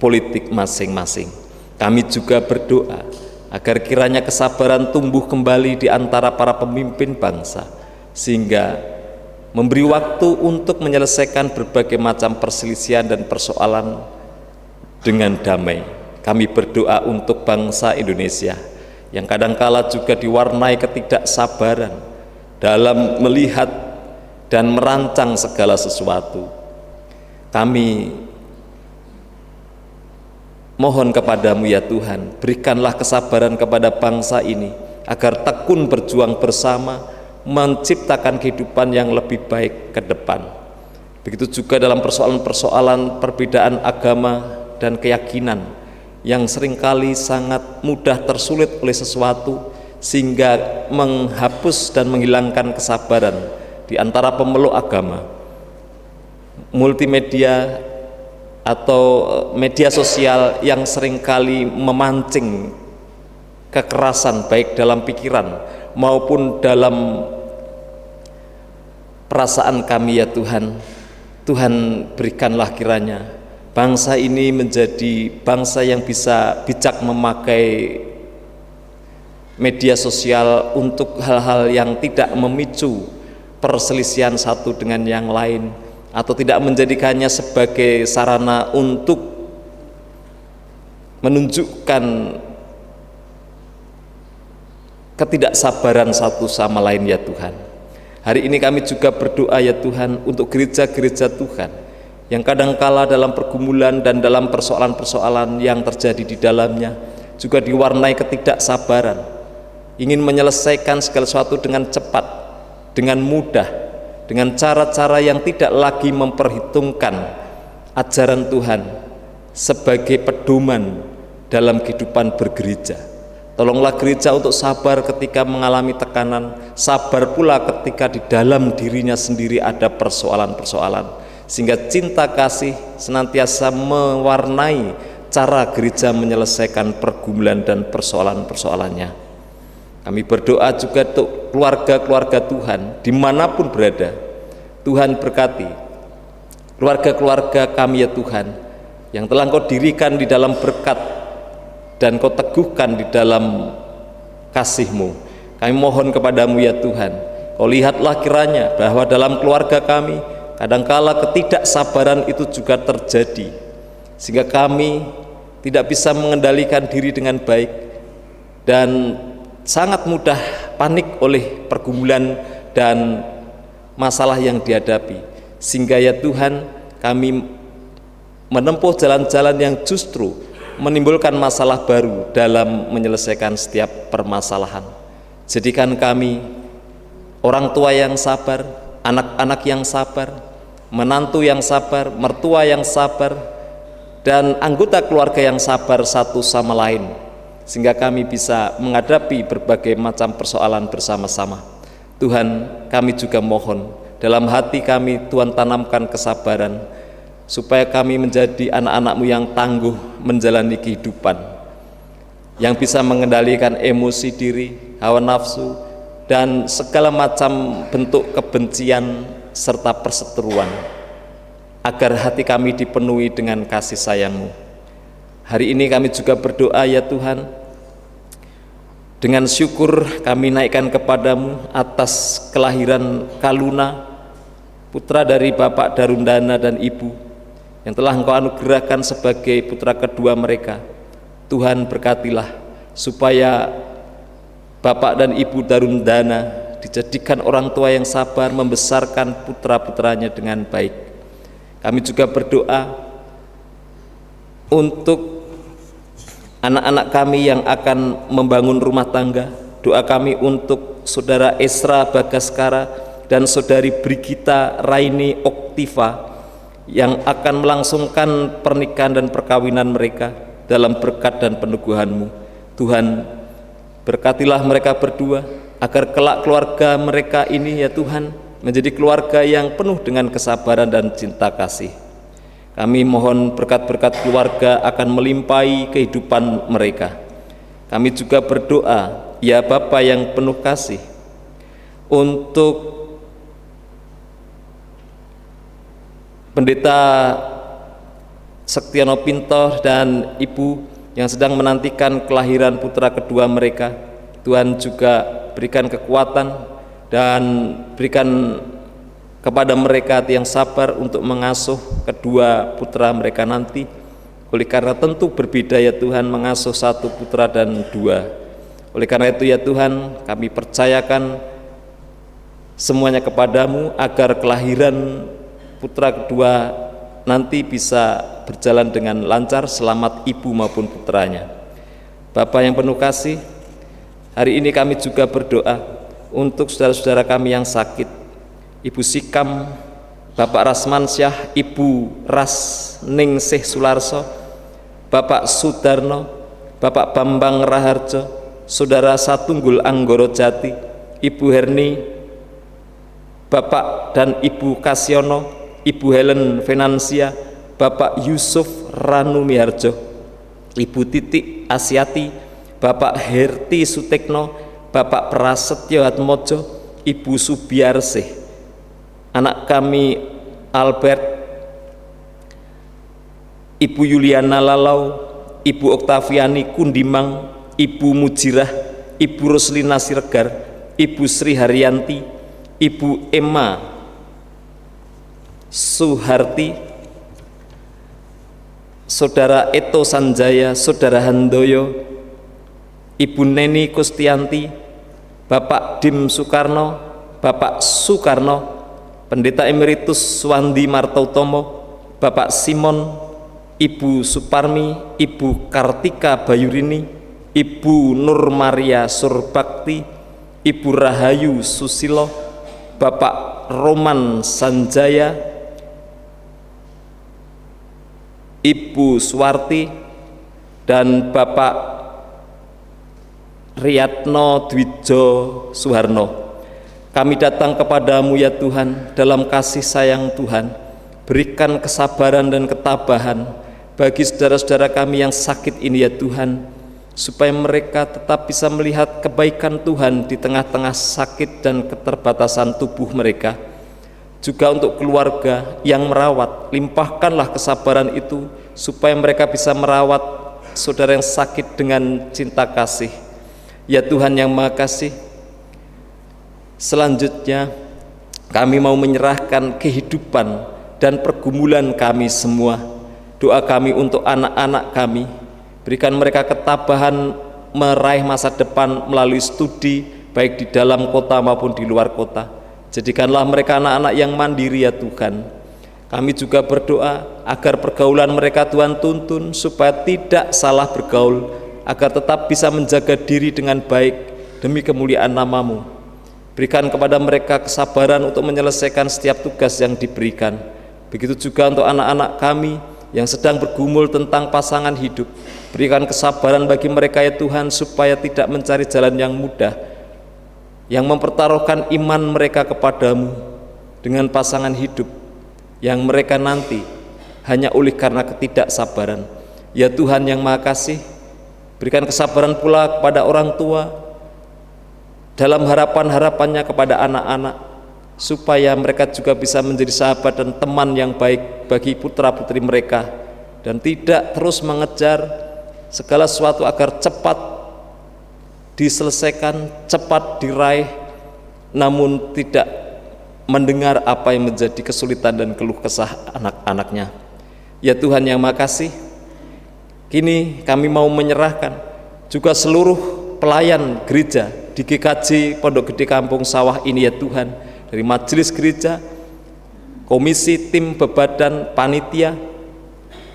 politik masing-masing, kami juga berdoa agar kiranya kesabaran tumbuh kembali di antara para pemimpin bangsa, sehingga memberi waktu untuk menyelesaikan berbagai macam perselisihan dan persoalan dengan damai. Kami berdoa untuk bangsa Indonesia yang kadangkala juga diwarnai ketidaksabaran dalam melihat dan merancang segala sesuatu. Kami mohon kepadamu ya Tuhan, berikanlah kesabaran kepada bangsa ini agar tekun berjuang bersama menciptakan kehidupan yang lebih baik ke depan. Begitu juga dalam persoalan-persoalan perbedaan agama dan keyakinan yang seringkali sangat mudah tersulit oleh sesuatu, sehingga menghapus dan menghilangkan kesabaran di antara pemeluk agama. Multimedia atau media sosial yang seringkali memancing kekerasan baik dalam pikiran maupun dalam perasaan kami ya Tuhan. Tuhan berikanlah kiranya bangsa ini menjadi bangsa yang bisa bijak memakai media sosial untuk hal-hal yang tidak memicu perselisihan satu dengan yang lain, atau tidak menjadikannya sebagai sarana untuk menunjukkan ketidaksabaran satu sama lain ya Tuhan. Hari ini kami juga berdoa ya Tuhan untuk gereja-gereja Tuhan yang kadangkala dalam pergumulan dan dalam persoalan-persoalan yang terjadi di dalamnya juga diwarnai ketidaksabaran, ingin menyelesaikan segala sesuatu dengan cepat, dengan mudah, dengan cara-cara yang tidak lagi memperhitungkan ajaran Tuhan sebagai pedoman dalam kehidupan bergereja. Tolonglah gereja untuk sabar ketika mengalami tekanan, sabar pula ketika di dalam dirinya sendiri ada persoalan-persoalan, sehingga cinta kasih senantiasa mewarnai cara gereja menyelesaikan pergumulan dan persoalan-persoalannya. Kami berdoa juga untuk keluarga-keluarga Tuhan dimanapun berada. Tuhan berkati keluarga-keluarga kami ya Tuhan, yang telah Engkau dirikan di dalam berkat dan Kau teguhkan di dalam kasih-Mu. Kami mohon kepadamu ya Tuhan, Kau lihatlah kiranya bahwa dalam keluarga kami kadangkala ketidaksabaran itu juga terjadi, sehingga kami tidak bisa mengendalikan diri dengan baik dan sangat mudah panik oleh pergumulan dan masalah yang dihadapi, sehingga ya Tuhan kami menempuh jalan-jalan yang justru menimbulkan masalah baru dalam menyelesaikan setiap permasalahan. Jadikan kami orang tua yang sabar, anak-anak yang sabar, menantu yang sabar, mertua yang sabar, dan anggota keluarga yang sabar satu sama lain, sehingga kami bisa menghadapi berbagai macam persoalan bersama-sama. Tuhan, kami juga mohon dalam hati kami Tuhan tanamkan kesabaran, supaya kami menjadi anak-anak-Mu yang tangguh menjalani kehidupan, yang bisa mengendalikan emosi diri, hawa nafsu, dan segala macam bentuk kebencian serta perseteruan. agar hati kami dipenuhi dengan kasih sayang-Mu. Hari ini kami juga berdoa ya Tuhan, dengan syukur kami naikkan kepadamu atas kelahiran Kaluna, putra dari Bapak Darundana dan Ibu, yang telah Engkau anugerahkan sebagai putra kedua mereka. Tuhan berkatilah supaya Bapak dan Ibu Darundana dijadikan orang tua yang sabar membesarkan putra-putranya dengan baik. Kami juga berdoa untuk anak-anak kami yang akan membangun rumah tangga. Doa kami untuk Saudara Esra Bagaskara dan Saudari Brigita Raini Oktiva yang akan melangsungkan pernikahan dan perkawinan mereka dalam berkat dan peneguhan-Mu. Tuhan, berkatilah mereka berdua agar kelak keluarga mereka ini ya Tuhan menjadi keluarga yang penuh dengan kesabaran dan cinta kasih. Kami mohon berkat-berkat keluarga akan melimpahi kehidupan mereka. Kami juga berdoa ya Bapa yang penuh kasih, untuk Pendeta Sektiano Pinto dan Ibu yang sedang menantikan kelahiran putra kedua mereka. Tuhan juga berikan kekuatan dan berikan kepada mereka hati yang sabar untuk mengasuh kedua putra mereka nanti. Oleh karena tentu berbeda ya Tuhan mengasuh satu putra dan dua. Oleh karena itu ya Tuhan, kami percayakan semuanya kepadamu agar kelahiran putra kedua nanti bisa berjalan dengan lancar, selamat ibu maupun putranya. Bapa yang penuh kasih, hari ini kami juga berdoa untuk saudara-saudara kami yang sakit, Ibu Sikam, Bapak Rasmansyah, Ibu Rasningsih Sularso, Bapak Sudarno, Bapak Bambang Raharjo, Saudara Satunggul Anggoro Jati, Ibu Herni, Bapak dan Ibu Kasyono, Ibu Helen Venansia, Bapak Yusuf Ranu Miharjo, Ibu Titik Asyati, Bapak Herti Sutekno, Bapak Prasetyo Atmojo, Ibu Subiarsih, anak kami Albert, Ibu Yuliana Lalau, Ibu Oktaviani Kundimang, Ibu Mujirah, Ibu Roslina Siregar, Ibu Sri Haryanti, Ibu Emma Suharti, Saudara Eto Sanjaya, Saudara Handoyo, Ibu Neni Kustianti, Bapak Dim Soekarno, Bapak Soekarno, Pendeta Emeritus Suwandi Martautomo, Bapak Simon, Ibu Suparmi, Ibu Kartika Bayurini, Ibu Nur Maria Surbakti, Ibu Rahayu Susilo, Bapak Roman Sanjaya, Ibu Suwarti, dan Bapak Riyatno Dwijo Suharno. Kami datang kepadamu ya Tuhan dalam kasih sayang Tuhan. Berikan kesabaran dan ketabahan bagi saudara-saudara kami yang sakit ini ya Tuhan, supaya mereka tetap bisa melihat kebaikan Tuhan di tengah-tengah sakit dan keterbatasan tubuh mereka. Juga untuk keluarga yang merawat, limpahkanlah kesabaran itu supaya mereka bisa merawat saudara yang sakit dengan cinta kasih. Ya Tuhan yang Maha Kasih, selanjutnya kami mau menyerahkan kehidupan dan pergumulan kami semua. Doa kami untuk anak-anak kami, berikan mereka ketabahan meraih masa depan melalui studi baik di dalam kota maupun di luar kota. Jadikanlah mereka anak-anak yang mandiri ya Tuhan. Kami juga berdoa agar pergaulan mereka Tuhan tuntun supaya tidak salah bergaul, agar tetap bisa menjaga diri dengan baik demi kemuliaan nama-Mu. Berikan kepada mereka kesabaran untuk menyelesaikan setiap tugas yang diberikan. Begitu juga untuk anak-anak kami yang sedang bergumul tentang pasangan hidup. Berikan kesabaran bagi mereka ya Tuhan supaya tidak mencari jalan yang mudah, yang mempertaruhkan iman mereka kepadamu dengan pasangan hidup yang mereka nanti hanya oleh karena ketidaksabaran. Ya Tuhan yang Maha Kasih, berikan kesabaran pula kepada orang tua dalam harapan-harapannya kepada anak-anak, supaya mereka juga bisa menjadi sahabat dan teman yang baik baik bagi putra-putri mereka, dan tidak terus mengejar segala sesuatu agar cepat diselesaikan, cepat diraih, namun tidak mendengar apa yang menjadi kesulitan dan keluh kesah anak-anaknya. Ya Tuhan yang Maha Kasih, kini kami mau menyerahkan juga seluruh pelayan gereja di GKJ Pondok Gede Kampung Sawah ini ya Tuhan, dari majelis gereja, komisi, tim, bebadan, panitia,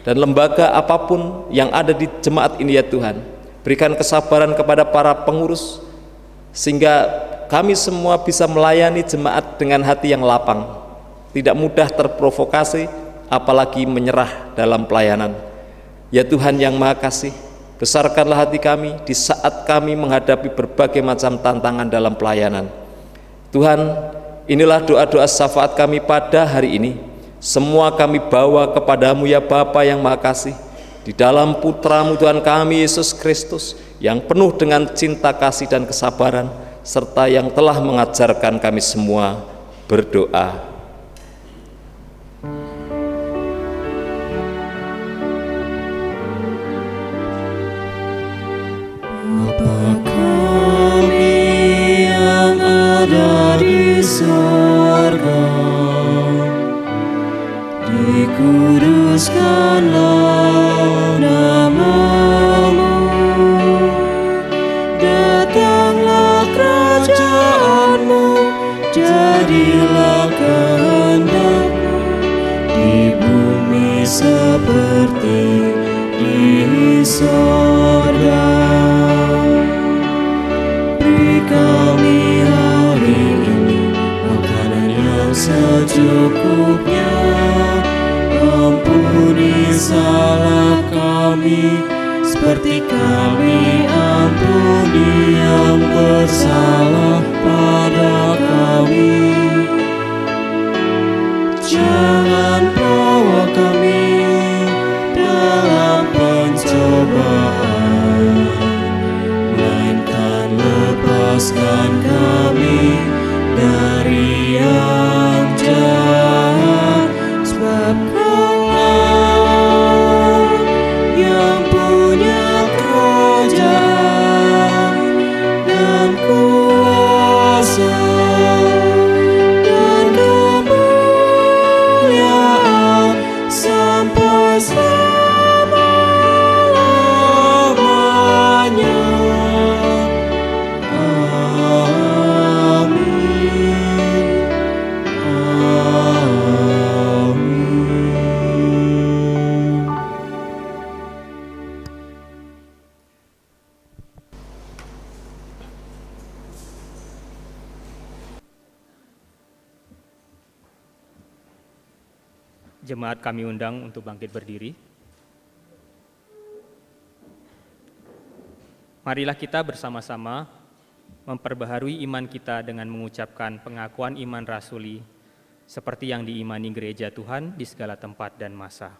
dan lembaga apapun yang ada di jemaat ini ya Tuhan. Berikan kesabaran kepada para pengurus sehingga kami semua bisa melayani jemaat dengan hati yang lapang, tidak mudah terprovokasi, apalagi menyerah dalam pelayanan. Ya Tuhan yang Maha Kasih, besarkanlah hati kami di saat kami menghadapi berbagai macam tantangan dalam pelayanan. Tuhan, inilah doa-doa syafaat kami pada hari ini. Semua kami bawa kepadamu ya Bapa yang Maha Kasih, di dalam Putramu Tuhan kami Yesus Kristus, yang penuh dengan cinta kasih dan kesabaran, serta yang telah mengajarkan kami semua berdoa. Bapa kami yang ada di surga, dikuduskanlah nama-Mu, datanglah kerajaan-Mu, jadilah kehendak-Mu di bumi seperti di surga. Beri kami hari ini makanan yang secukupnya, ampuni salah kami seperti kami ampuni yang bersalah pada kami. Jangan bawa kami dalam pencobaan, melainkan lepaskan kami dari yang jahat, sebab Kaulah yang punya kerajaan dan kuasa dan kemuliaan sampai selama-lamanya. Amin. Amin. Jemaat kami undang untuk bangkit berdiri. Marilah kita bersama-sama memperbaharui iman kita dengan mengucapkan pengakuan iman rasuli seperti yang diimani gereja Tuhan di segala tempat dan masa.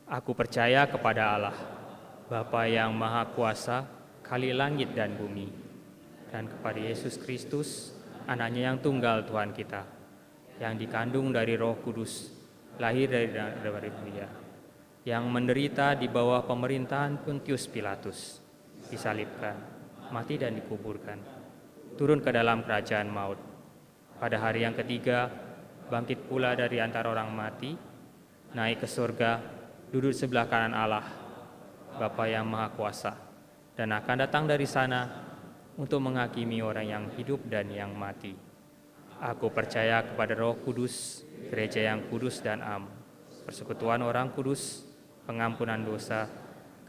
Aku percaya kepada Allah, Bapa yang Maha Kuasa, Kali langit dan bumi, dan kepada Yesus Kristus, Anaknya yang tunggal Tuhan kita, yang dikandung dari Roh Kudus, lahir dari Maria, yang menderita di bawah pemerintahan Pontius Pilatus, disalibkan, mati dan dikuburkan, turun ke dalam kerajaan maut. Pada hari yang ketiga, bangkit pula dari antara orang mati, naik ke surga, duduk sebelah kanan Allah, Bapa yang Maha Kuasa, dan akan datang dari sana untuk menghakimi orang yang hidup dan yang mati. Aku percaya kepada Roh Kudus, gereja yang kudus dan am, persekutuan orang kudus, pengampunan dosa,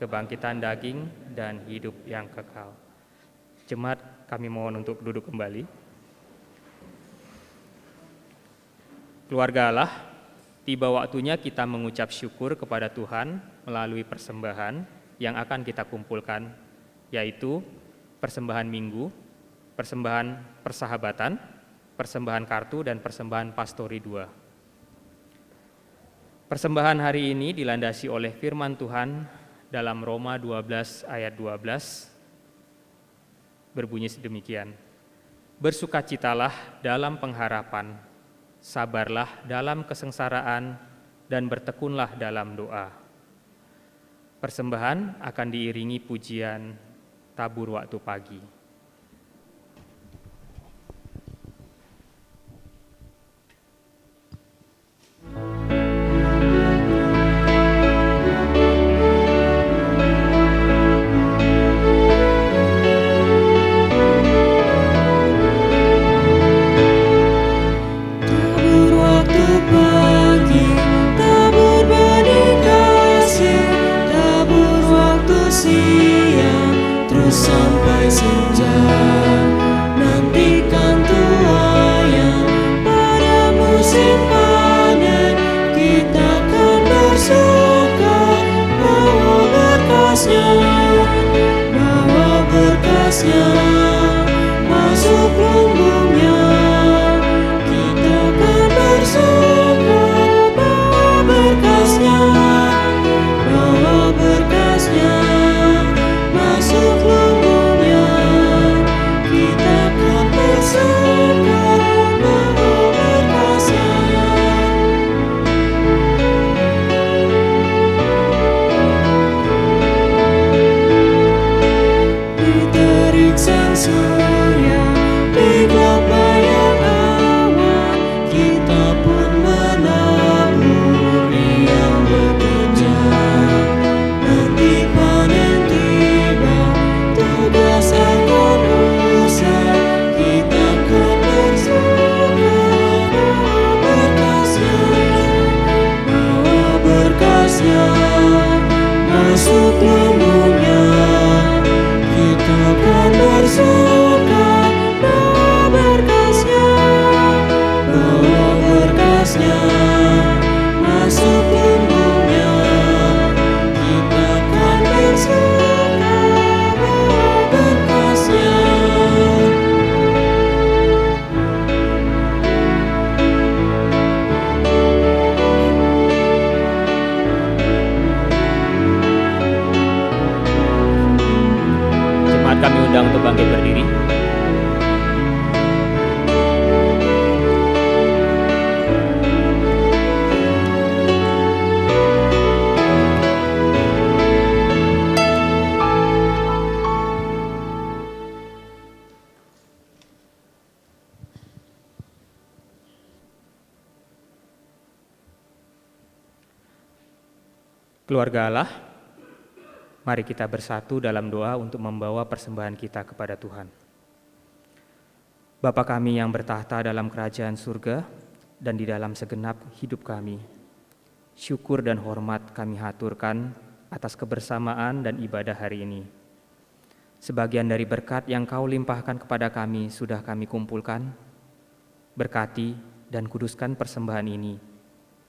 kebangkitan daging, dan hidup yang kekal. Jemaat, kami mohon untuk duduk kembali. Keluarga Allah, tiba waktunya kita mengucap syukur kepada Tuhan melalui persembahan yang akan kita kumpulkan, yaitu persembahan minggu, persembahan persahabatan, persembahan kartu, dan persembahan pastori 2. Persembahan hari ini dilandasi oleh firman Tuhan dalam Roma 12 ayat 12, berbunyi sedemikian. Bersukacitalah dalam pengharapan, sabarlah dalam kesengsaraan, dan bertekunlah dalam doa. Persembahan akan diiringi pujian tabur waktu pagi. Tabur waktu pagi, tabur benih kasih, tabur waktu siang, terus sampai senja. Nantikan tuaian pada musim panen, kita kan bersuka bawa berkasnya, bawa berkasnya masuk lumbungnya. Kita kan bersuka bawa berkasnya, bawa berkasnya masuk lumbungnya. Kita kan bersuka bawa berkasnya. Di terik sang surya, di gelombang awan, kita pun menabur yang bekerja. Nanti panen tiba, tugas akan usai, kita kan bersuka bawa berkasnya, bawa berkasnya masuk lumbungnya. Kita kan bersuka bawa berkasnya, bawa berkasnya masuk lumbungnya. Kita kan bersuka bawa berkasnya. Jemaat kami undang untuk bangkit berdiri. Keluarga Allah, mari kita bersatu dalam doa untuk membawa persembahan kita kepada Tuhan. Bapa kami yang bertahta dalam kerajaan surga dan di dalam segenap hidup kami, syukur dan hormat kami haturkan atas kebersamaan dan ibadah hari ini. Sebagian dari berkat yang Kau limpahkan kepada kami sudah kami kumpulkan. Berkati dan kuduskan persembahan ini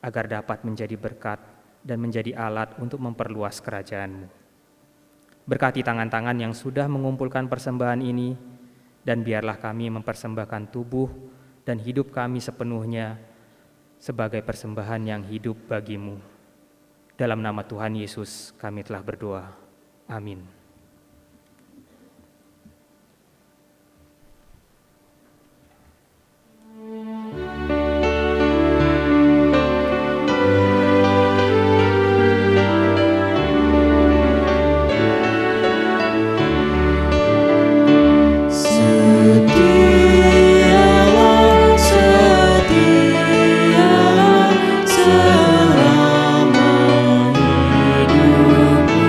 agar dapat menjadi berkat dan menjadi alat untuk memperluas kerajaan-Mu. Berkati tangan-tangan yang sudah mengumpulkan persembahan ini, dan biarlah kami mempersembahkan tubuh dan hidup kami sepenuhnya sebagai persembahan yang hidup bagi-Mu. Dalam nama Tuhan Yesus kami telah berdoa. Amin. Setialah, setialah selama hidupku.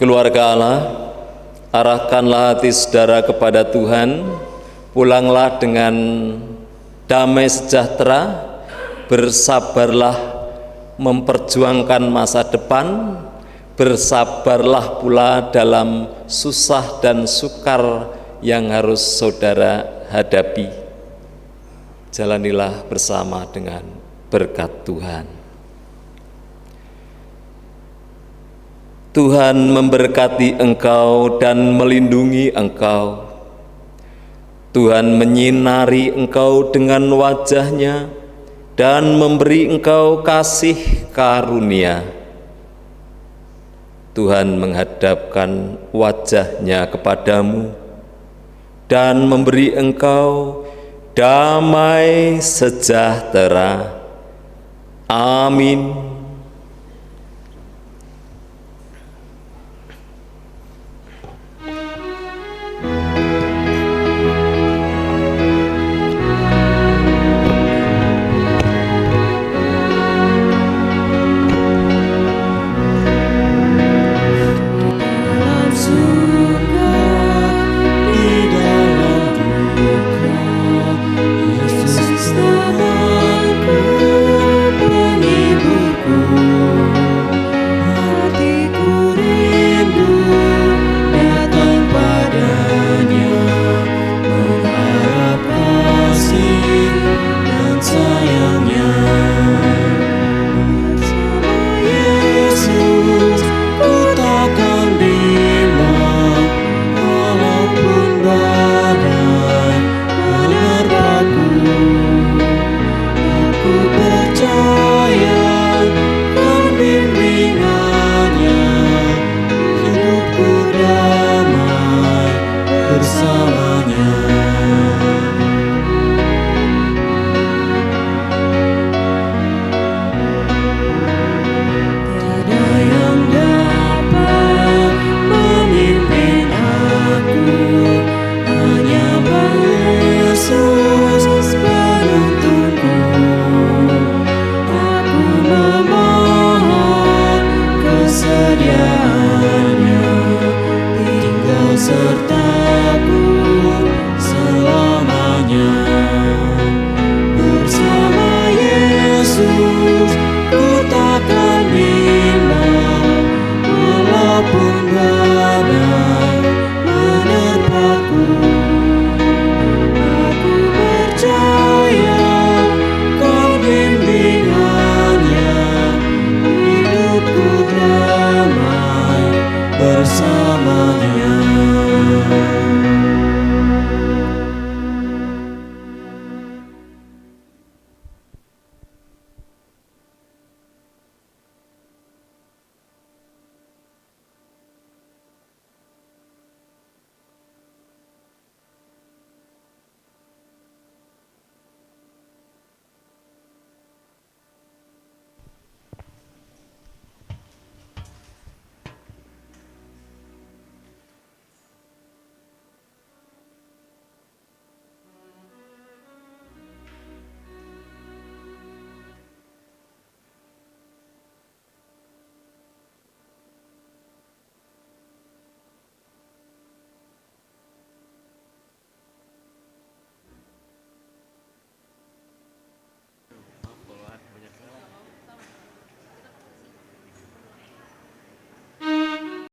Keluarga Allah, arahkanlah hati saudara kepada Tuhan, pulanglah dengan damai sejahtera, bersabarlah memperjuangkan masa depan, bersabarlah pula dalam susah dan sukar yang harus saudara hadapi. Jalanilah bersama dengan berkat Tuhan. Tuhan memberkati engkau dan melindungi engkau. Tuhan menyinari engkau dengan wajah-Nya dan memberi engkau kasih karunia. Tuhan menghadapkan wajah-Nya kepadamu dan memberi engkau damai sejahtera. Amin. bersama